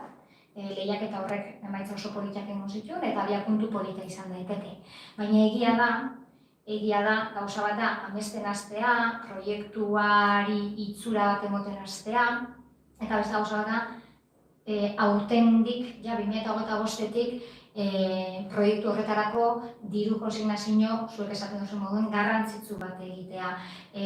lehiaketa horrek emaitza oso politak egon zituen eta abiapuntu polita izan daiteke. Baina egia da, gauza bat da, amesten hastea, proiektuari itxura bat emoten hastea, eta beste gauza bat da, aurtendik, ja 2025-etik, proiektu horretarako diru konsignazio, zuek esaten duzu moduen, garrantzitsu bat egitea.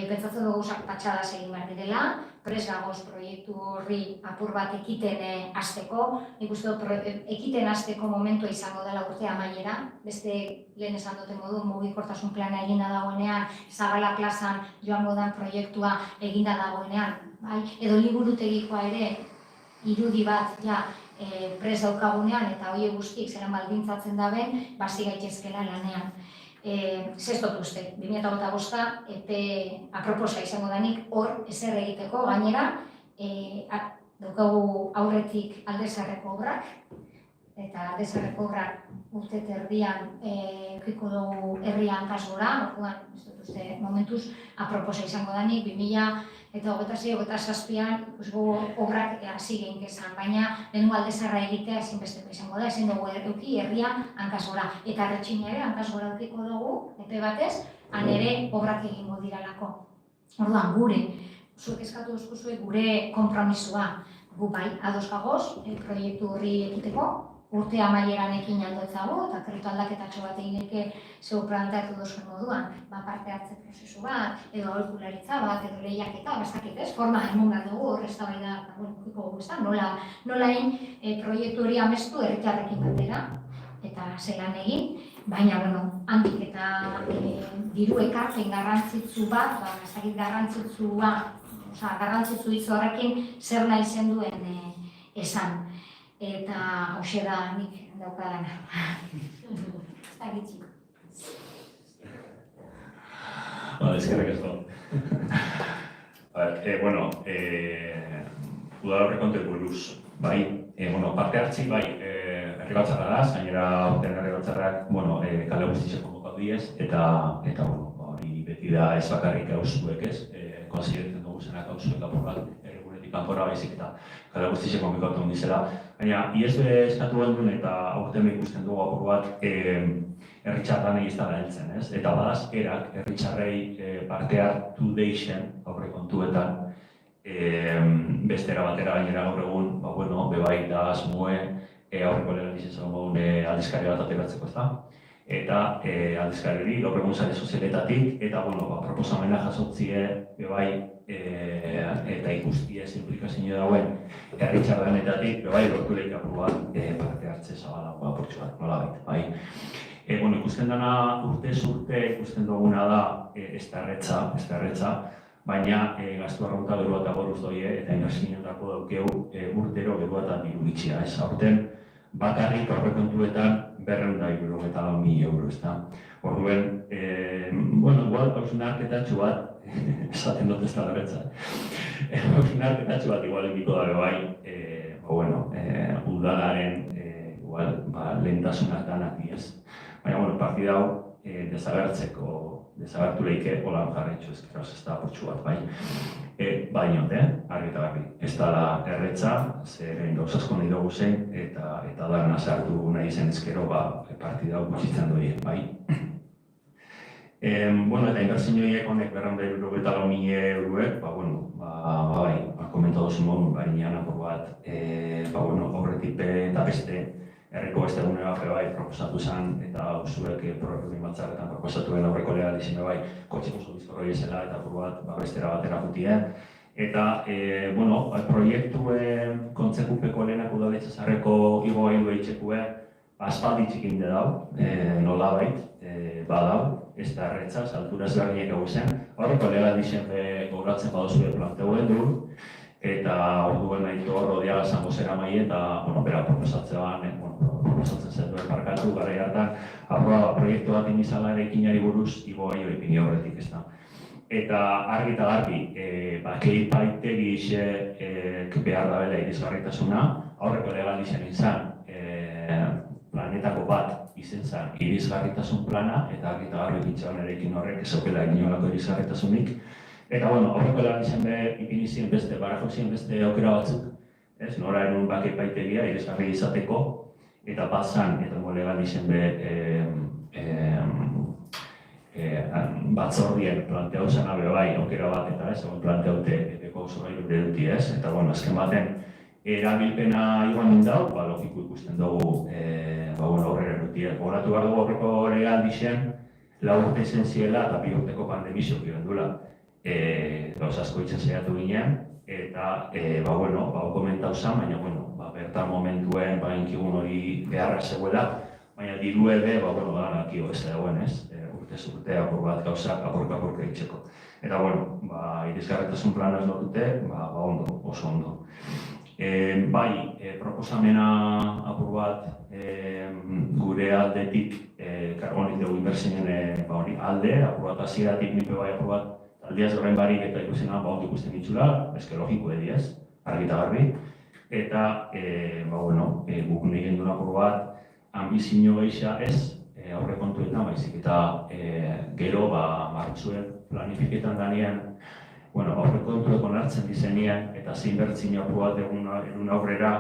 Pentsatzen dugu patxadaz egin behar direla, prest gagoz proiektu horri apur bat ekiten hasteko. Nik uste dut ekiten hasteko momentua izango dela urte amaiera. Beste lehen esan duten modu, mugikortasun plana eginda dagoenean, Zabala plazan joango den proiektua eginda dagoenean. Edo liburutegikoa ere, irudi bat, prest daukagunean eta horiek guztiek zelan baldintzatzen daben, basi gaitezkela lanean. Zestot uste, 2025 epe aproposa izango danik hor ezer egiteko, gainera daukagu aurretik Aldezarreko obrak, eta Aldezarreko obrak urte erdian ukiko dugu herria hankasgora, orduan, ez dut uste, momentuz aproposa izango danik, 2026-2027an obrak hasi geinkezan, baina lehenengo Aldezarra egitea ezinbesteko izango da, ezin dugu eduki herria hankasgora. Eta Erretxina ere hankasgora edukiko dugu, epe batez, han ere obrak egingo diralako. Orduan, gure, zuek eskatu duzkuzue gure konpromisua, gu bai, ados gagoz, proiektu horri ekiteko, urte amaieran ekin aldotzago, eta kreditu aldaketatxo bat egiteke zeu planteatu duzuen moduan, parte hartze prozesu bat, edo aholkularitza bat, edo lehiaketa, bastakit ez, forma emun behar dugu, hor ez da bai da, nola egin proiektu hori amestu herritarrekin batera, eta zelan egin, baina, handik eta diru ekarpen garrantzitsu bat, bastakit garrantzitsu hitz horrekin zer nahi zen duen esan. Eta hoxe da nik daukadana. Ez da gitzik. Eskerrik asko. Udal aurrekontuei buruz, bai, parte hartzik, bai, herri batzarra da, gainera aurten herri batzarrak, kale guztiak konbokatu diez, eta hori beti da ez bakarrik gauzuek ez, konsideratzen dugu zenak gauzuek apur bat, herrigunetik kanpora baizik eta kale guztiak konbokatu dizela. Baina, ISB eskatu genuen eta aurten ikusten dugu apur bat herritxarran egiztara heltzen, ez? Eta badaz, herritxarrei parte hartu deixen aurrekontuetan bestera batera gainera gaur egun, bebai da asmoe aurreko legalizazio modun aldizkari bat ateratzeko, ezta? Eta aldizkari hori gaur egun sare sozialetatik eta proposamena jasotzie bebai eta ikustie implikazio dauen herritxarranetatik bebai lortu lehik apur bat parte hartze zabalagoa portxu bat, nolabait, bai? Ikusten dena urtez urte ikusten duguna da ez da erretza, baina gaztu arrauta gerua eta goruz doie eta inbertsinetako daukeu urtero gerua eta diru bitxia. Ez aurten bakarrik aurrekontuetan 274.000 euro, ezta. Orduen, igual hauzun arketatxo bat, esaten dut ez da erretza, hauzun arketatxo bat igual egiko dabe bai, udalaren lehentasunak danak diez. Baina, partida hau desagertu lehike holan jarretxo ezkeraz ez da portxu bat, bai. Baina, argi eta garbi, ez da erretza, zeren gauzasko nahi dugu zen, eta darna sartu nahi zen ezkero, partida hau gutxitzen doi, bai. Eta inbertsioiek honek 274.000 euroek, bai, komentatu zuen modu, baina apur bat, aurretik eta beste, herriko beste egunera bai proposatu zen, eta zuek proiektu batzarretan proposatu den aurreko legalizime bai, kotxeko zubizko roi esela eta apur bat bestera batera jutien. Eta, proiektu kontzekupeko lehenak udaletxasarreko igo gailu eitxekue aspaldi txikin dau, nolabait, badau, ez da erretzaz, altura ezberdinek hau zen. Horreko legalizime gauratzen badozue planteuen du, eta orduen nahi hor odiala zango zera mai eta, bera proposatzen zetuen parkatu gara hartan, proiektu bat inizala ere ikinari buruz, igo gai hori pini horretik ez da. Eta argi eta garbi, kei paitegi behar da bela irisgarritasuna, aurreko legal izan planetako bat izen zen irisgarritasun plana, eta argi eta garbi pintxaban erekin horrek ezokela inolako irisgarritasunik. Eta aurreko legal izan ipinizien beste, barajozien beste aukera batzuk, nora erun bake paitegia irisgarri izateko, eta bazan, eta legal izan batzordien planteau zen abe bai, aukera bat eta egon planteaute epeko oso gai gure duti eta azken baten erabilpena iguan nindau, logiko ikusten dugu aurrera duti. Horatu behar dugu aurreko legal dixen, 4 urte izen ziela eta 2 urteko pandemizio giren duela. Gauz asko itzen zeiatu ginen, eta komentau zen, baina bertan momentuen inkigun hori beharra zegoela, baina diru ebe, dakio ez da eguen ez, urte apur bat gauzak apurka itxeko. Eta irisgarritasun plana ez dute, ondo, oso ondo. Proposamena apur bat gure aldetik karbonik dugu inbertsioen alde, apur bat hasieratik nipe apur bat aldiaz horrein barik eta ikusena ondo ikusten ditxula, eske logiko ediaz, argi eta garbi. Eta, guk nahi gendun apur bat, ambizio geixa ez, aurrekontuetan, baizik eta gero martxuen planifiketan danean, aurrekontuek onartzen dizenien eta zein bertzino apur bat egun aurrera,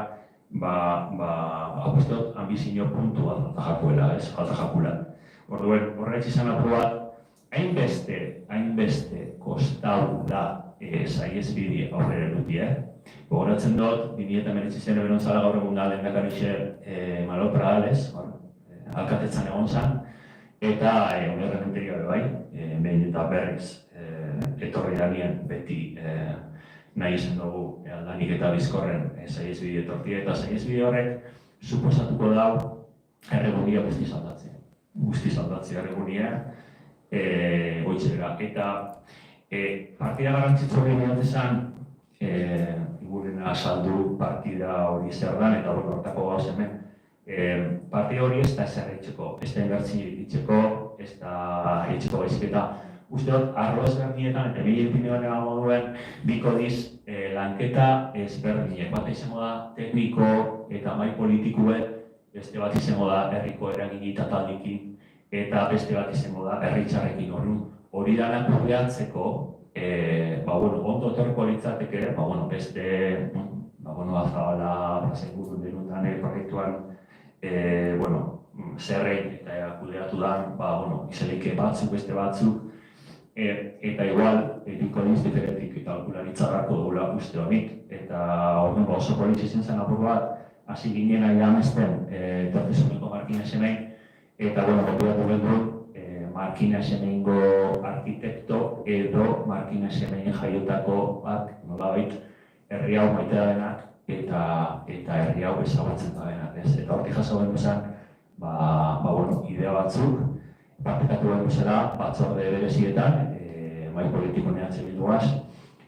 apostot ambizio puntu bat jakuela, ez, jakula. Orduen, horretz izan apur bat, hainbeste kostau da saiezbide aurrera duti, Gogoratzen dut, 2019 zen eberon zala gaur egun da lehendakarixe Malo Pradales, alkatetzan egon zen, eta onerrementeria bai, behin eta berriz etorri danien beti nahi izan dugu aldanik eta bizkorren saiezbide etortia, eta saiezbide horrek suposatuko dau erregunia guztiz aldatzea erregunia goitzera. Eta partida garrantzitzu hori behar igurena saldu partida hori zer dan, eta horretako gauz hemen. Partida hori ez da ezer eitzeko, ez da inbertzi eitzeko, ez da eitzeko baizik eta uste dut, arlo ezberdinetan eta mila ipinioan egon moduen biko diz lanketa ezberdinek. Bat izango da tekniko eta mai politikue, beste bat izango da herriko eragini eta taldikin, eta beste bat izango da herritxarrekin hori danak urreatzeko, ondo etorriko litzateke, beste, Zabala, Praseguru, denutan proiektuan, zerrein eta kudeatu dan, izelike batzuk, beste batzuk, eta igual, biko diz diferentik kalkularitza garko dugula uste honik, eta oso politxe izan zen apur bat, hasi ginen nahi amesten, tortizuneko markina semein, eta kopiatu gendun, markina semeingo arkitekto edo markina semein jaiotako bat, nolabait, herri hau maitea denak eta herri hau ezagutzen da denak. Eta hortik jaso behar bezan, idea batzuk, partekatu behar bezala batzorde berezietan, mai politiko nehatzen bilduaz,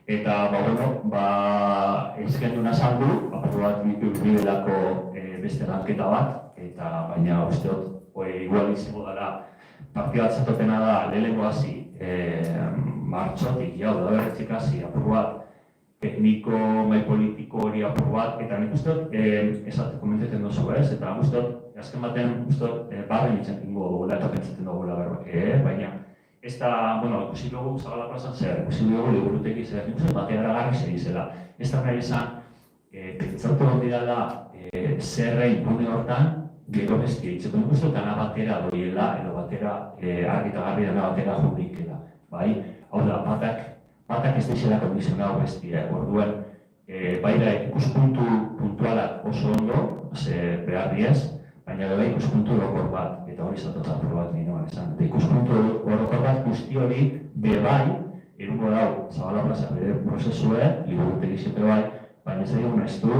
eta ezkendu nazaldu, apur bat bidelako beste lanketa bat, eta baina uste dut, igual izango dara, partida batzatotena da, lehenengo hasi martxotik, da berretzik hasi, apur bat, tekniko, mai politiko hori apur bat, eta nik uste dut, komenteten dozu ez, eta uste dut, azken baten, uste dut, barren itzen dingo dugula eta pentsaten dugula baina, ez da, ikusi dugu Zabala plazan zer, ikusi dugu liburuteki zer, nik uste batea eragarri zer izela. Ez da nahi izan, pentsatu hori dela zerrein gune hortan, gero bestia itzeko nik uste dut batera doiela, edo batera argi eta garbi dena batera judikela. Hau da, batak ez dizela kondizionau bestia, orduen, baina ikuspuntu puntualak oso ondo, behar diez, baina beba ikuspuntu orokor bat, eta hori zatotan probat ninoan esan. Ikuspuntu orokor bat guzti hori bebai, erungo dau, Zabala plaza bere prozesue, liburutegi zipe bai, baina ez dugu nahiztu,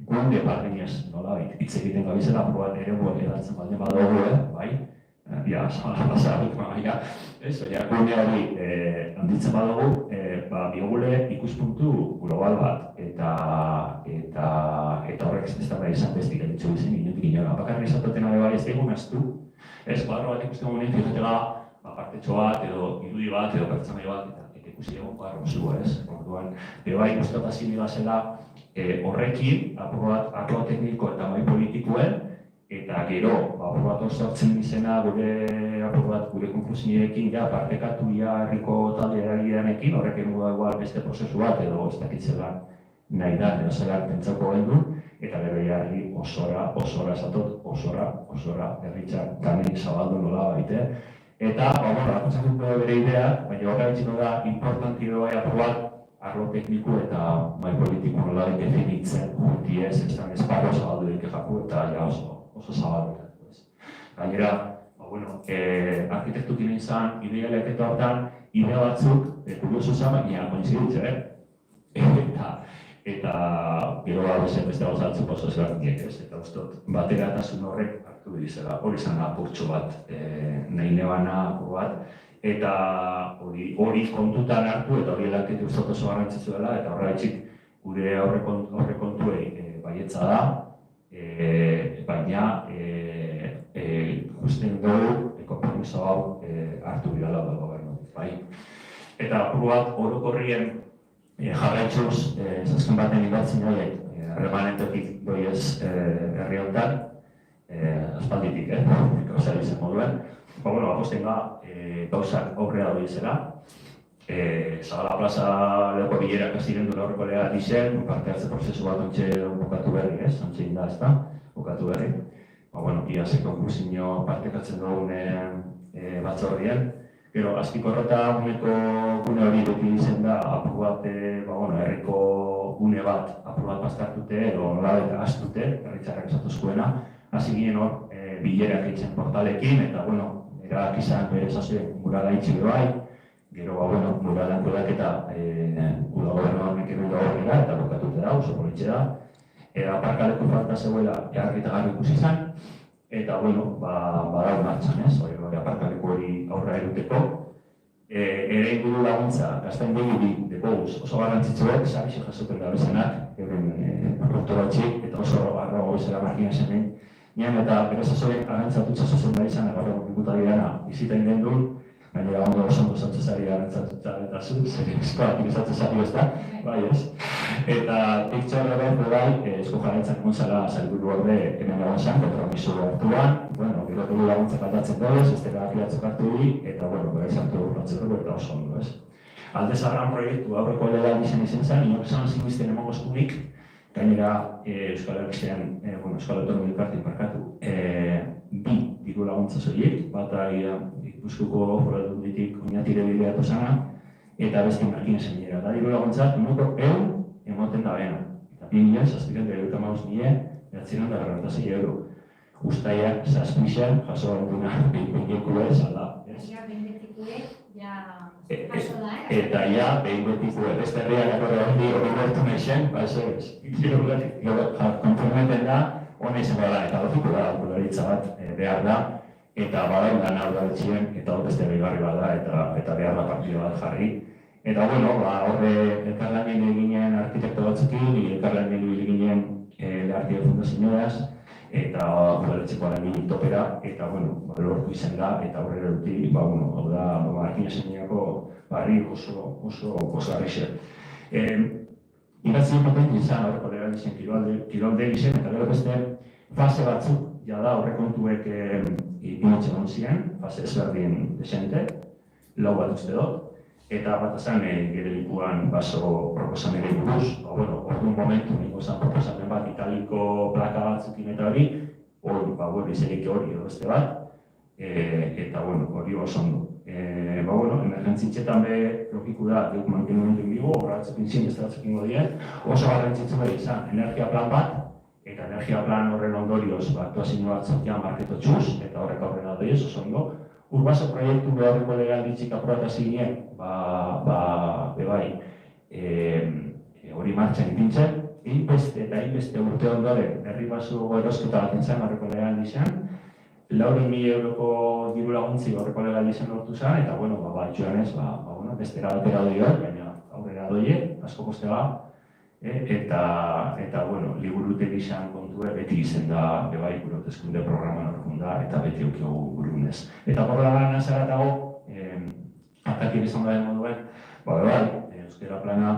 gunde barrinez nolabait, hitz egiten gabizela probat ere edatzen baldin badugu, bai? Zabala plaza dut, baina, gunde hori handitzen badugu, biogule ikuspuntu global bat, eta horrek ez da izan besti gaitzu izan inutik inora. Bakarri izatotena bai ez dugu naztu, ez kuadro bat ikusten gunean, fijatela, partetxo bat, edo irudi bat, edo pertsonai bat, eta ikusi egon kuadro zua, ez? Orduan, bai ikustota ziniga zela horrekin, apur bat, arlo tekniko eta mai politikoen, eta gero, apur bat sortzen izena gure konklusioekin partekatu herriko talde eragileanekin, horrek egingo da beste prozesu bat edo ez dakitzela nahi da, edo zelan pentsako gendu, eta gero jarri osora esatot, osora herritxak gani zabaldu nola baite. Eta, rakutzen dut bere idea, baina horra bitxiko da importanti bai apur bat arlo tekniko eta mai politiko nola definitzen gutiez, esparro zabaldu dike jaku eta oso zabaldu. Gainera, arkitektukin izan, idealek eta hortan, idea batzuk, kuriosu zan, baina koinziditzen, eta gero beste gauzatzuk oso ezberdinek ez, eta ustot, bateratasun horrek hartu dizela, hori izan apurtxo bat, nahi nebana apur bat, eta hori kontutan hartu, eta hori lankete ustot oso garrantzitsu dela, eta horregatik gure aurrekontuei baietza da, baina ikusten dugu konpromiso hau hartu birala da gobernutik, bai. Eta apur bat orokorrien jarraitzuz zazken baten indatzen horiek harremanetetik doiez herri honetan, aspalditik, gauzak izan moduen. Aposten gauzak aurrera doiezela. Zagala plaza lehoko bilerak aziren duen horreko lega dizen, parte hartze prozesu bat ontxe bukatu berri, ontxe inda ez da, bukatu berri. Iaz konklusioa partekatzen dugun batzordien. Gero, azpiko horreta uneko gune hori beti izen da, apur bat, herriko gune bat, apur bat bastartute, edo nola eta astute, herritzarrak esatuzkoena. Hasi ginen hor, bilerak eitzen portalekin, eta, erak izan bere zazuen murala itxile bai. Gero, muralan kodaketa uda gobernu hornek edo horrela, eta bukatute da, oso politxe da. Aparkaleko falta zegoela jarri eta garri ikusi izan, eta badau martxan ez, aparkaleko hori aurra eruteko. Ere inguru laguntza, gaztain behi dekoguz oso garrantzitzuek, sabixe jasoten da bezenak, euren produktoratxik, eta oso arro gobizela markina zenen. Nian eta berezazoek agantzatutza zuzen da izan, agarro ikuta diana bizita inden duen, baina ondo oso zatzezari agantzatutza eta zu, zer eskoatik zatzezari ez da, bai ez. Eta piktxo horreben, esko jarraitzak montzala zailburu orde hemen lagun zan, kompromiso hartuan, gero dugu laguntzak aldatzen duz, ez dela apiatzuk hartu duri, eta izantu urratzen dugu eta oso ondo ez. Alde zarran proiektu aurreko legal izan zen, inok esan zinguizten emango eskunik, gainera Euskal Herrizean, Euskal Autonomik Artik markatu, bi diru laguntza zoiek, bata Gipuzkoako Foru Aldunditik oinatire bideatu zana, eta beste markinesen dira. Da diru laguntzak, unoko emoten da bena. Eta 2.000, 9.000 euro. Uztaiak, zazpixan, jaso gantuna, behin-betikue, zalda. Eta behin-betikue, beste herriak akorre hori bertu nahi konformeten da, hona izan bada, eta logiko da, kularitza bat behar da, eta bada lan hau da betxien, eta hor beste behigarri bada, eta behar da partida bat jarri. Eta horre elkarlanen eginen arkitekto batzukin, elkarlanen eginen Lehartia Fundazioaz, eta kularitzekoa lan topera, eta lortu izan da, eta horre eruti, hau da, Markina Zeniako barri oso posgarrixe. Iratzien patent izan horreko legalizien kirolde izan, eta gero beste fase batzuk, jada horrekontuek ipinotzen onzien, fase ezberdin desente, lau bat uste dut, eta bat azan gire likuan baso proposamene buruz, orduan momentu niko zan proposamen bat italiko plaka batzukin eta hori, izelik hori edo beste bat, eta hori oso ondo. Emergentzitxetan be logiku da, geuk mantenumentu indigo, horretzukin zin, ez datzukin godien, oso garrantzitzu behar izan, energia plan bat, eta energia plan horren ondorioz, aktuazio bat zortian marketo txuz, eta horrek aurrena doiez, oso ondo. Urbaso proiektu behorreko legal ditzik apuratasi ginen, hori martxan ipintzen, beste urte ondoren, herri baso erosketa bat entzan horreko legal ditzen, 4.000 euroko diru laguntzi horreko legal ditzen lortu zen, eta joan ez, beste erabatera doi hor, baina aurrera doie, asko postega, eta bueno, liburutegi izan kontue beti izen da, bebai, gure hauteskunde programan orkun da, eta beti eukiogu burunez. Eta horrela nazaratago, atakir izan garen moduen, bebai, euskera plana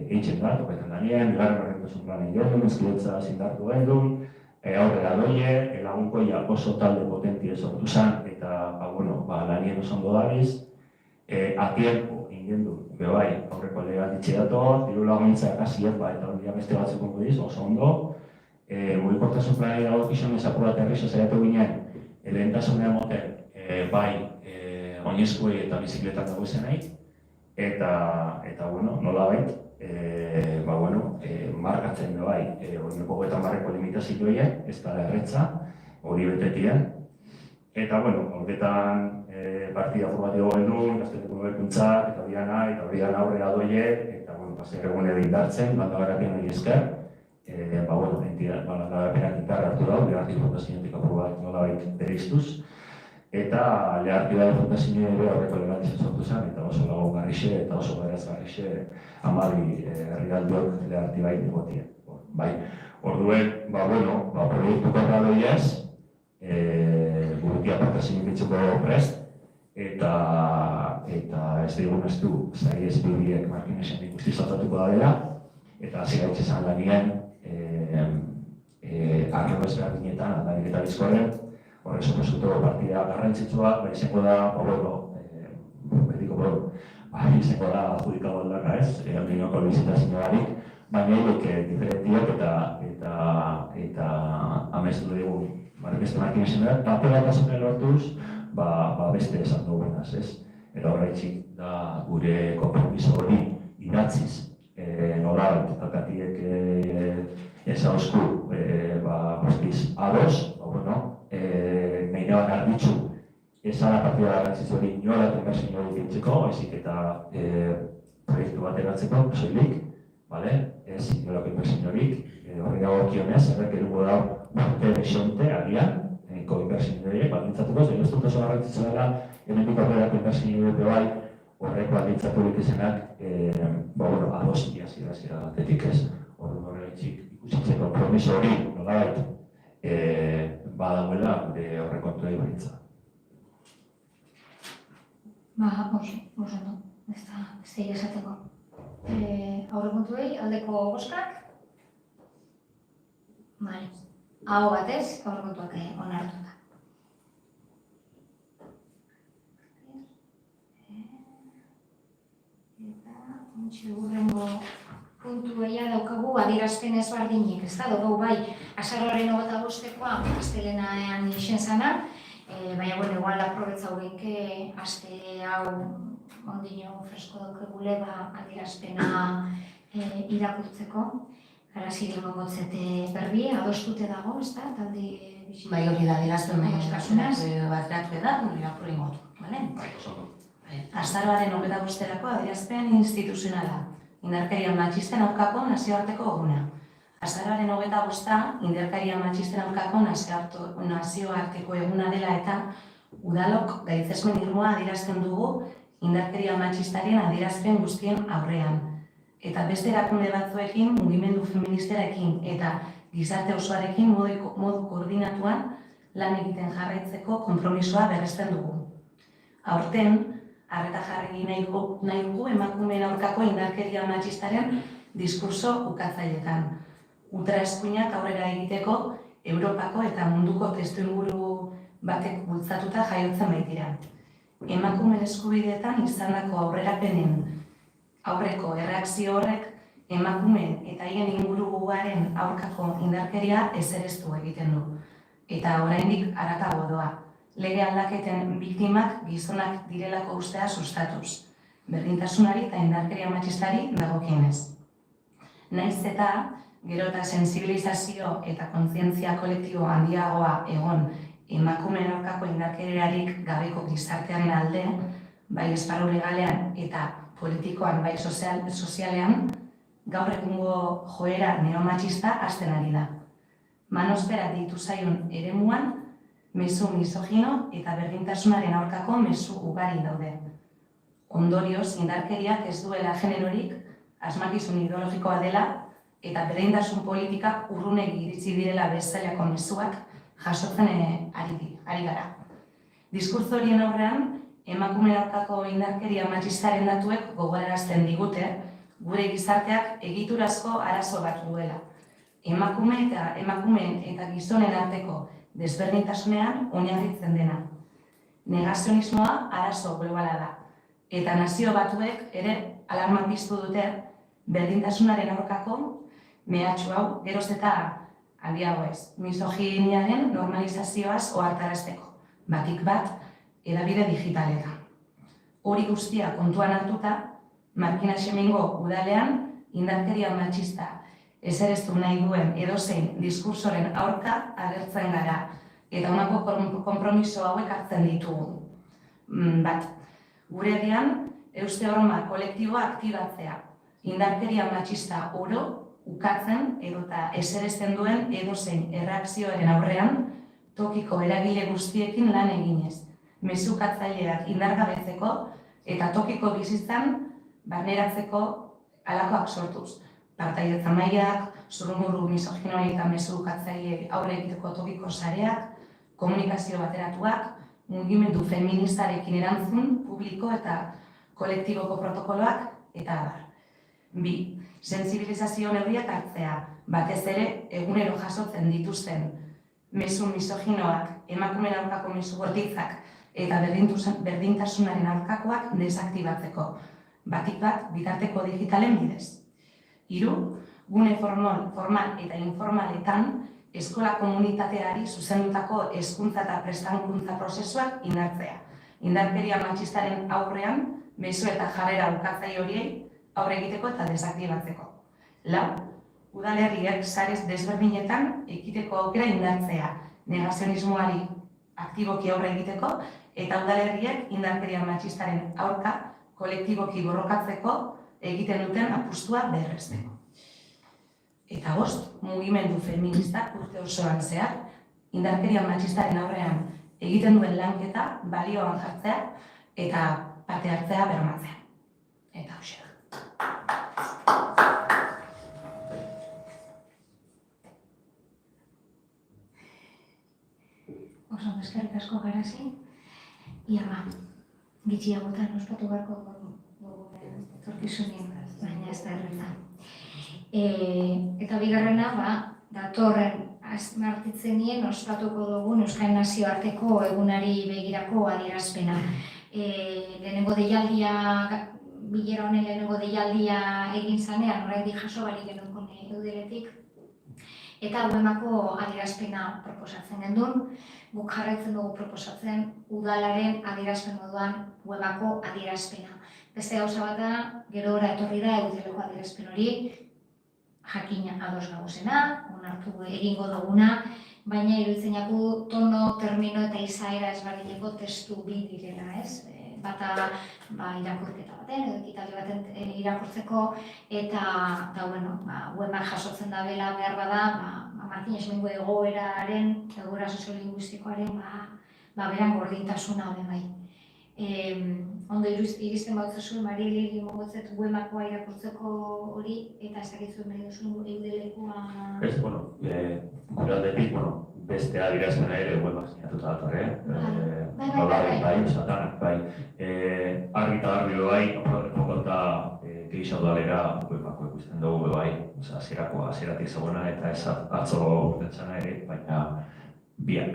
eitzen da, topetan danien, bigarren horrentasun plana egin, ezkidetza zindartu gendun, aurrera doie, lagunkoia oso talde potentie sortu zen, eta lanien oso ondo dabiz, a tiempo egin du, bebai, aurreko legatitxe dator, diru laguntza kasien, eta hori beste batzuk ongo oso ondo, mugikortasun planari dago kizun ezapur bat herrizo zaiatu ginen, lehentasunean moten, bai, oinezkuei eta bizikletan dago izenei, eta nola bait, markatzen da bai, oineko goetan marreko limitazioia, ez da erretza, hori betetien. Eta, horretan partida bat dugu gendun, gazteteko nobekuntzak, eta horian aurrera doie, eta, pasek egune dindartzen, landagarapen hori esker, landagarapenak intarra hartu dago, lehartik fundazioetik aprobat nola bait bereiztuz, eta lehartik dago fundazioa ere horreko legalizio sortu zen, eta oso lago garrixe, eta oso beraz garrixe, amabi herrialduak lehartik bai negotien. Orduen, proiektu korra doiez, burutia partazioen bitzuko prest, eta ez digun ez du, zai ez bibiek markinesen ikusti saltatuko da dela, eta hasi gaitz izan lanien, arrelo ezberdinetan, aldanik eta bizkorren, horre suposuto partida garrantzitsua, izango da, izango da adjudikado aldaka ez, aldinoko bizitazio barik, baina horiek diferentiak eta amestu dugu beste markinesen da, papela tasune lortuz, beste esan dugunaz, ez? Eta horretxik da gure kompromiso hori idatziz, norabait, akatiek ezauzku, postiz ados, nahi neban arbitzu, ezara partida garrantzitzu hori inola inbertsio hori dintzeko, ezik eta proiektu bat eratzeko, soilik, ez inolako inbertsio horik, horri dago kionez, errek edugu da urte besonte, agian, inbertsio horiek, baldintzatuko, ez dut oso garrantzitzu dela, hemendik aurrerako inbertsio hori bai, horreko baldintzaturik izenak, ados zira batetik ez, horretxik ikusitzen kompromiso hori, nolabait, badagoela gure horrekontua ibaritza. Oso no, ez da esateko. Aurrekontuei aldeko boskak, hau batez, aurrekontuak onartuta. Eta, hurrengo puntueia daukagu adierazpen ezberdinik, ez da, dugu bai, azaroaren 25koa, astelenean ixen zana, baina, igual aprobetza hogeike, aste hau ondino fresko daukegule, adierazpena irakurtzeko, garaziri mongotzete berbi, adostute dago, ez da, talde bizit. Bai, hori da, adierazpen bateratu da, irakurri motu, bale? Azaroaren 25erako adierazpen instituzionala, indarkeria matxisten aurkako nazioarteko eguna. Azaroaren 25 indarkeria matxisten aurkako nazioarteko eguna dela eta udalok gaitzesmen irmoa adierazten dugu indarkeria matxistaren adierazpen guztien aurrean. Eta beste erakunde batzuekin, mugimendu feministarekin eta gizarte osoarekin modu koordinatuan lan egiten jarraitzeko konpromisoa berresten dugu. Aurten, arreta jarri nahi dugu emakumeen aurkako indarkeria matxistaren diskurso ukatzailetan. Ultraeskuinak aurrera egiteko Europako eta munduko testuinguru batek bultzatuta jaiotzen baitira. Emakumeen eskubideetan izandako aurrerapenen aurreko erreakzio horrek emakumeen eta haien ingurugaren aurkako indarkeria ezerestu egiten du. Eta oraindik haratago doa. Lege aldaketen biktimak gizonak direlako ustea sustatuz. Berdintasunari eta indarkeria matxistari dagokienez. Naiz eta gero eta sensibilizazio eta kontzientzia kolektibo handiagoa egon emakumeen aurkako indarkeriarik gabeko gizartearen alde, bai esparru legalean eta politikoan bai sozialean, gaur egungo joera neomatxista hasten ari da. Manosfera deitu zaion eremuan, mezu misogino eta berdintasunaren aurkako mezu ugari daude. Ondorioz, indarkeriak ez duela generorik, asmakizun ideologikoa dela eta berdintasun politikak urrunegi iritsi direla bezalako mezuak jasotzen ari gara. Diskurtso horien aurrean, emakume aurkako indarkeria matxistaren datuek gogorarazten digute gure gizarteak egiturazko arazo bat duela. Emakumeen eta gizonen arteko desberdintasunean oinarritzen dena. Negazionismoa arazo globala da, eta nazio batuek ere alarma piztu dute berdintasunaren aurkako mehatxu hau geroz eta handiago ez, misoginiaren normalizazioaz ohartarazteko, batik bat hedabide digitaletan. Hori guztia kontuan hartuta, Markina Xemengo udalean indarkeria matxista esereztu nahi duen edozein diskursoren aurka agertzen gara, eta honako konpromiso hauek hartzen ditugu. Bat, gure herrian, euste horma kolektiboa aktibatzea, indarkeria matxista oro ukatzen edota eserezten duen edozein erreakzioaren aurrean tokiko eragile guztiekin lan eginez, mezukatzaileak indargabetzeko eta tokiko bizitzan barneratzeko halakoak sortuz. Partaidetza mailak, zurrumurru misoginoei eta mezukatzaile aurre egiteko tokiko sareak, komunikazio bateratuak, mugimendu feministarekin erantzun, publiko eta kolektiboko protokoloak eta abar. 2. Sentsibilizazio neurriak hartzea, batez ere egunero jasotzen dituzten mezu misoginoak, emakumeen aurkako mezu bortitzak eta berdintasunaren aurkakoak desaktibatzeko, batik bat bitarteko digitalen bidez. 3. Gune formal eta informaletan eskola komunitateari zuzendutako hezkuntza eta prestakuntza prozesuak indartzea. Indarkeria matxistaren aurrean, mezu eta jarrera ukatzaile horiei aurre egiteko eta desaktibatzeko. 4. Udalerriek sarez desberdinetan ekiteko aukera indartzea, negazionismoari aktiboki aurre egiteko eta udalerriek indarkeria matxistaren aurka kolektiboki borrokatzeko egiten duten apustua berresteko. Eta 5. Mugimendu feministak urte osoan zehar, indarkeria matxistaren aurrean egiten duen lanketa balioan jartzea eta parte hartzea bermatzea. Eta hoxe da. Oso, eskerrik asko Garazi. Ia ba, gitxiagotan ospatu beharko dugu etorkizunean, baina ez da erreta. Eta bigarrena, datorren azmartitzen nien ospatuko dugun Euskal Nazioarteko egunari begirako adierazpena. Lehenengo deialdia, bilera honen lehenengo deialdia egin zanean, oraindik jaso barik genuen eudeletik, eta UEMako adierazpena proposatzen gendun. Guk jarraitzen dugu proposatzen udalaren adierazpen moduan UEMako adierazpena. Beste gauza bat da, gero ora etorri da eudeleko adierazpen hori, jakina ados gagozena, onartu egingo duguna, baina iruditzen jaku tono, termino eta izaera ezberdineko testu bi direla, ez? Bata irakurketa baten, edo ekitaldi baten irakurtzeko, eta UEMak jasotzen da bela behar bada, Markina Xemengo egoera soziolinguistikoaren beran gordintasuna hori bai. Ondo iristen bautzazu, Marieli mogotzet UEMakoa irakurtzeko hori, eta ez dakitzuen nahi duzun eudelekoa... Ez, gure aldetik, beste adierazpena ere UEMak sinatuta dator, bai. Argi eta garbi bai, okota gehiago udalera UEMako ikusten dugu bai, hasieratik zegoena eta ez atzo urtetzena ere, baina biak.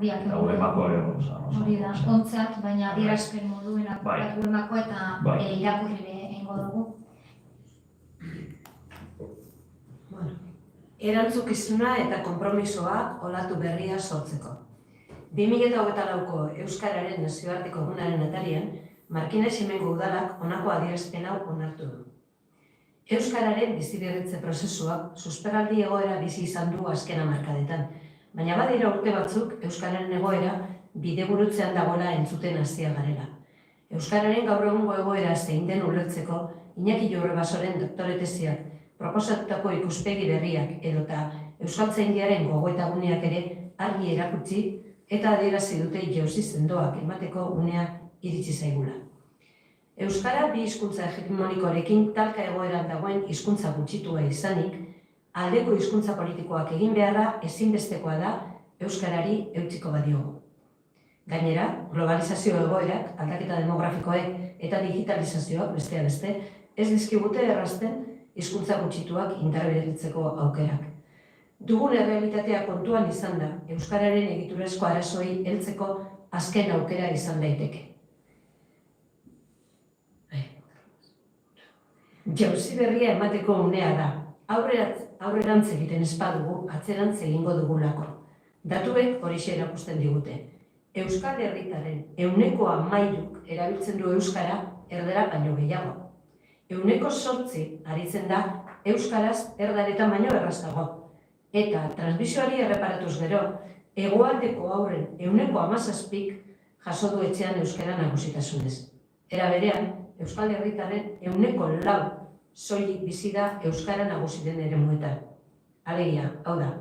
Eta UEMako ere hori da, ontzat, baina adierazpen moduen apuratu UEMako eta irakurri egingo dugu. Erantzukizuna eta konpromisoa olatu berria sortzeko. 2024ko Euskararen nazioarteko egunaren atarian, Markina Xemengo udalak honako adierazpen hau onartu du. Euskararen biziberritze prozesuak susperraldi egoera bizi izan du azken hamarkadetan, baina badira urte batzuk Euskararen egoera bidegurutzean dagoela entzuten hasia garela. Euskararen gaur egungo egoera zein den ulertzeko Iñaki Jorrebasoren doktoretesiak proposatutako ikuspegi berriak edota euskaltzaindiaren gogoetaguneak ere argi erakutsi eta adierazi dute jauzi sendoak emateko unea iritsi zaigula. Euskara bi hizkuntza hegemonikoarekin talka egoeran dagoen hizkuntza gutxitua izanik, aldeko hizkuntza politikoak egin beharra ezinbestekoa da euskarari eutsiko badiogu. Gainera, globalizazio egoerak, aldaketa demografikoek eta digitalizazioak besteak beste, ez dizkigute errazten hizkuntza gutxituak indarberritzeko aukerak. Dugun errealitatea kontuan izan da, euskararen egiturazko arazoei heltzeko azken aukera izan daiteke. Jauzi berria emateko unea da, aurrerantz egiten ez badugu, atzerantz egingo dugulako. Datuek horixe erakusten digute. Euskal Herritarren 13% erabiltzen du euskara erdera baino gehiago. 8% aritzen da euskaraz erdaretan baino errazago. Eta transmisioari erreparatuz gero, hegoaldeko haurren 17% jaso du etxean euskara nagusitasunez. Era berean, Euskal Herritarren 4% soilik bizi da euskara nagusi den eremuetan. Alegia, hau da,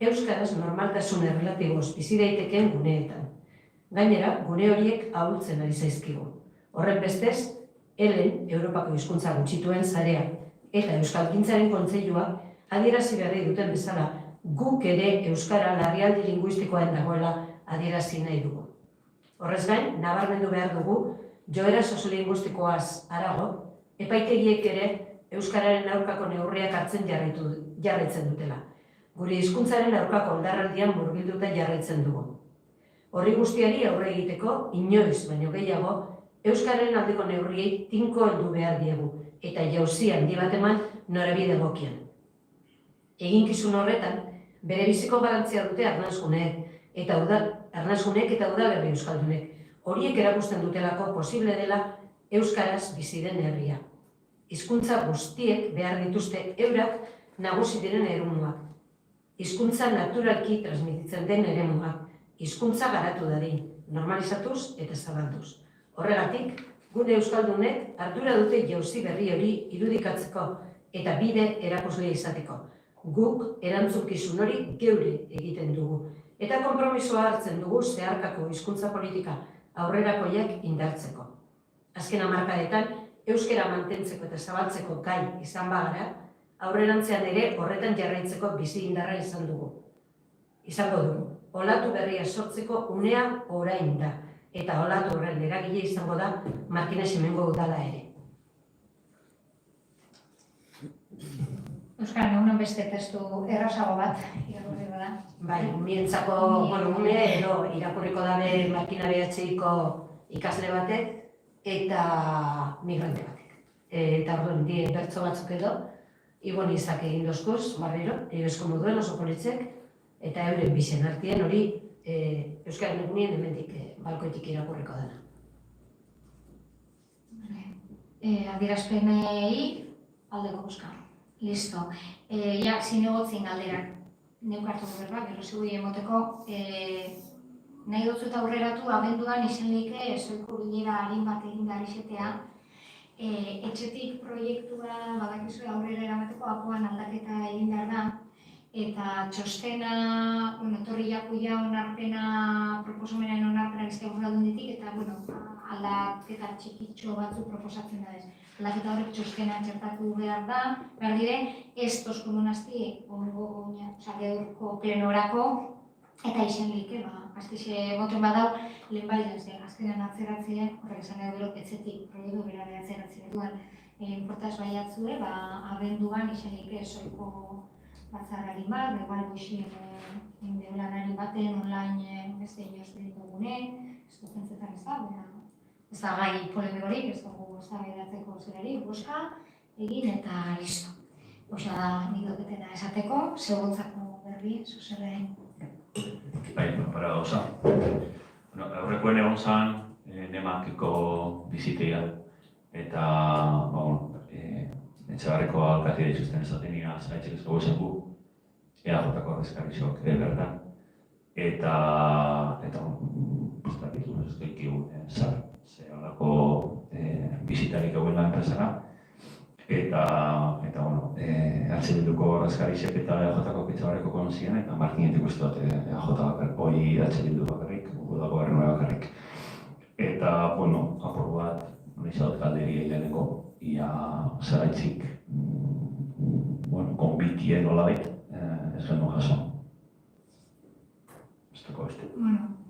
euskaraz normaltasun erlatiboz bizi daitekeen guneetan. Gainera, gune horiek ahultzen ari zaizkigu. Horren bestez, ELEN, Europako hizkuntza gutxituen sarea, eta Euskalgintzaren Kontseiluak adierazi berri duten bezala, guk ere euskara larrialdi linguistikoen dagoela adierazi nahi dugu. Horrez gain, nabarmendu behar dugu, joera soziolinguistikoaz harago, epaitegiek ere euskararen aurkako neurriak hartzen jarraitzen dutela. Gure hizkuntzaren aurkako oldarraldian murgilduta jarraitzen dugu. Horri guztiari aurre egiteko, inoiz baino gehiago, euskararen aldeko neurriei tinko heldu behar diegu, eta jauzi handi bat eman norabide egokian. Eginkizun horretan, bere biziko garantzia dute arnasguneek eta udalerri euskaldunek. Horiek erakusten dutelako posible dela euskaraz bizi den herria. Hizkuntza guztiek behar dituzte eurak nagusi diren eremuak. Hizkuntza naturalki transmititzen den eremuak. Hizkuntza garatu dadin, normalizatuz eta zabalduz. Horregatik, gure euskaldunek ardura dute jauzi berri hori irudikatzeko eta bide erakusle izateko. Guk erantzukizun hori geure egiten dugu. Eta konpromisoa hartzen dugu zeharkako hizkuntza politika aurrerakoiak indartzeko. Azken hamarkadetan, euskara mantentzeko eta zabaltzeko gai izan bagara, aurrerantzean ere horretan jarraitzeko bizi indarra izango dugu. Olatu berria sortzeko unea orain da, eta olatu horren eragile izango da Markina Ximengo udala ere. Euskara, unen beste testu errazago bat, irakurri bada. Bai, umientzako une edo irakurriko dabe Markina BH-iko ikasle batek eta migrante batek. Eta orduan, die bertso batzuk edo, Ibon Izak egin dozkuz, barriro, esko moduen oso politzek, eta euren bizen artien hori euskaren egunien hemendik balkoitik irakurriko dena. Adierazpenei aldeko buska. Listo. Ja, zinegotzin galderak. Neukartu berba, gero zigui emoteko. Nahi dutzu eta aurreratu, abenduan izenleike ezoiko bilera harin bat egin behar izetea. Etxetik proiektua badakizu aurrera eramateko apoan aldaketa egin behar da. Eta txostena, etorri jakuia onarpena, proposamenaren onarpena bizka burradun ditik, eta aldaketa txikitxo batzuk proposatzen da ez. Aldaketa horrek txostena txertatu behar da, behar dire, ez toskomunazti, gaurko plenorako, eta izen like, astixe moten badau, lehen bai, azkenean atzeratzea, horrek esan edo etxetik proiektu bera behatzeratzea duan, portaz baiatzue, abenduan izen like esoiko batzarrari bat, igual goxien lanari baten online beste inoz dugune, ez du pentsetan ez da, ez da gai polemikorik, ez dugu eztabaidatzeko zerari, boska, egin eta listo. Osa da, nik doketena esateko, seguntzako berri, zuzeren. Bai, para gauza. Aurrekoen egon zan, nemakiko bizitea, eta, Etxebarriko alkatea izuzten ezatenia zaitzek ezko zen gu, EAJ-ko arrezkarizok bertan. Eta, piztakitu ez duikigu zar, ze halako bizitarik eguela enpresara. Eta, Bilduko arrezkarizek eta EAJ-ko Etxebarriko konzien, eta Markinetik uste dut EAJ hori Bildu bakarrik, Udako Gobernu bakarrik. Eta, apur bat, izadot galderi lehenengo, ia zeraitzik konbitie nola bait, ez genuen jaso. Ez dago beste.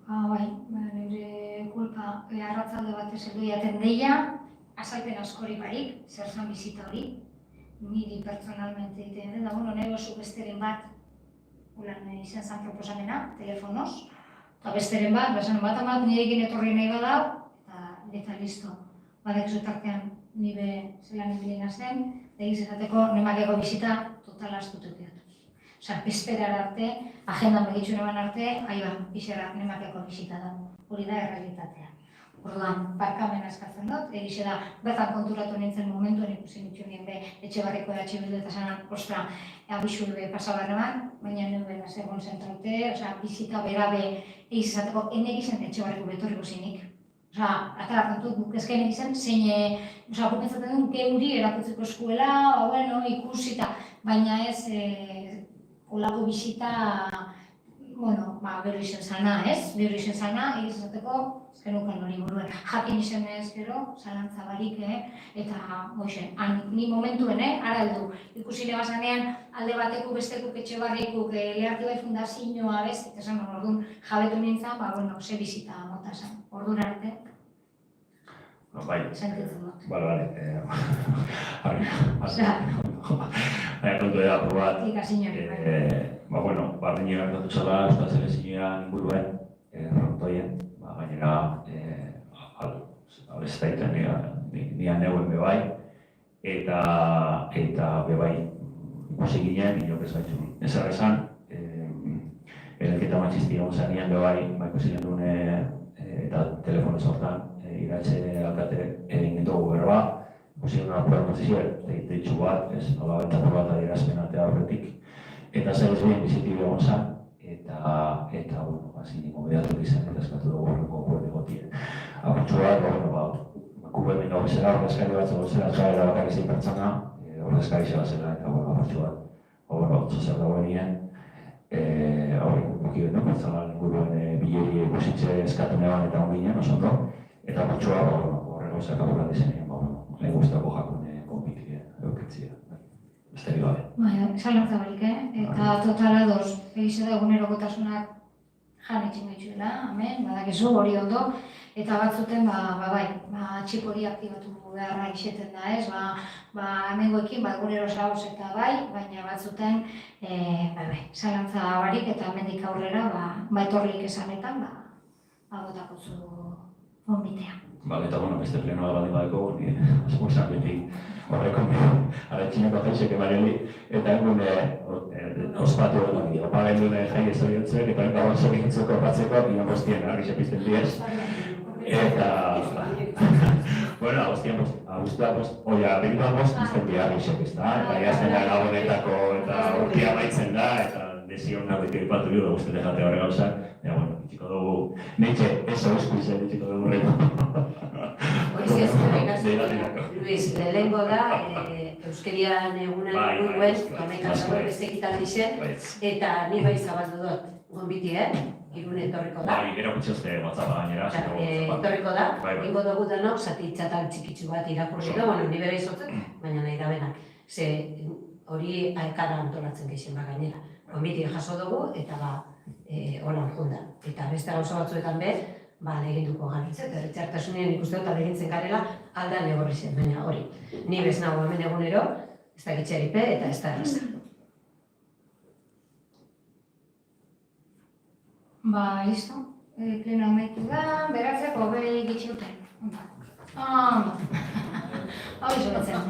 Bai, nire kulpa arratzalde batez heldu jaten deia, azalpen askori barik, zer zan bizita hori, niri pertsonalmente egiten da, nire oso besteren bat, ulan izan zan proposamena, telefonoz, eta besteren bat, bat nirekin etorri nahi badau, eta listo. Badek zutartean nire zelan ibilina zen, egiz esateko nemakeko bizita total astutuk dut. Osa, bezperara arte, agendan begitxun eman arte, bizarra nemakeko bizita da. Hori da errealitatea. Orduan, barkamena eskatzen dut, egize da, bertan konturatu nintzen momentuan ikusi nintzen nien be, Etxebarriko bildu eta zanan, ostra, abisu pasabar eman, baina nuen segon zentraute, osa, bizita berabe egiz esateko, enegizen Etxebarriko betorriko zinik. Osa, ataratzen dut, guk ezken egizan, zein, osa, gukentzaten dut, geuri erakutzeko eskuela, ikusi eta, baina ez, olako bizita, berri izen zana, ez? Berri izen zana, egiz esateko, ezkenukan hori buruen. Jakin izen ez gero, zalantza barik, eta, ni momentuen, ara heldu. Ikusi lebazanean, alde bateko bestekuk Etxebarrikuk Leharti bai fundazioa, bez? Eta esan, orduan, jabetu nintzen, ze bizita mota zen. Orduan arte, sentitzen dut. Bale. Kontu eda probat. Ikasi nori, bai. Bardine gertatu zela, Euskal Selezioan inguruen, frontoien, gainera, abestaiten nian neuen bebai, eta bebai ikusi ginen, inok ez baitzun. Ez errezan, erelketa matxizti egon zanean bebai, ikusi gendun eta telefono sortan, iratxe alkate egin dugu berba, ikusi gendun apuratu deitxu bat, nola eta bat adierazpen atea horretik, eta zer ez behin bizitibi egon zan, eta hasi niko behatu izan eta eskatu dugu horreko kuerde gotien. Apurtxu bat, kubemen horrezera horrezkari bat zela zela bakar izin pertsona, horrezkari zela zela eta apurtxu bat, horreko zer dagoen nien, horreko buki bet pertsona inguruen bileri ikusitze eskatu neban eta onginen, oso ondo, eta apurtxu bat horreko zerk apurra dizenien, lehen guztako jakune konpiti eukitzia. Besterik gabe. Zalantza barik, eta totala doz, egize da egunerokotasunak jan etxin gaitxuela, amen, badakizu hori ondo, eta batzuten, txip hori aktibatu beharra izeten da ez, hemengoekin, egunero zauz eta baina batzuten, zalantza barik eta hemendik aurrera, etorrik esanetan, botako zu onbitea. Eta beste plenoa baldin badeko, asko betik horreko aretxineko jaixek emarioli, eta egun ospatu opa gendun jai ez horiotzek, eta enka oso bikintzeko batzeko, ion bostien argi sepizten diez. Eta, abuztuak begituak izten di argi sepizta, eta jazten da gabonetako eta urtia baitzen da, eta desionak beti ipatu du, guztete jate horre gauzak, itxiko dugu, neitxe, ez horrezko izan itxiko dugu horreko. Luis, lehenengo da, Euskerian egunan guruen, kamekatako beste ekitaldi zen, eta ni bai zabaldu dut, gonbiti, Irune etorriko da. Erakutxozte WhatsAppa gainera. Etorriko da, ingo dugu denok, zati txatal txikitsu bat irakurri da, ni bera izotzen, baina nahi da benak. Ze hori aekara antolatzen geixen gainera. Gonbiti jaso dugu, eta holan junda. Eta beste gauza batzuetan leginduko garitzet, erritxartasunien ikusten dut legintzen garela aldan egorri zen, baina hori. Ni bez nago hemen egunero, ez da gitxeripe eta ez da erraza. Listo. Pleno amaitu da, beratzeko gitxeuten. Hau izo betzen.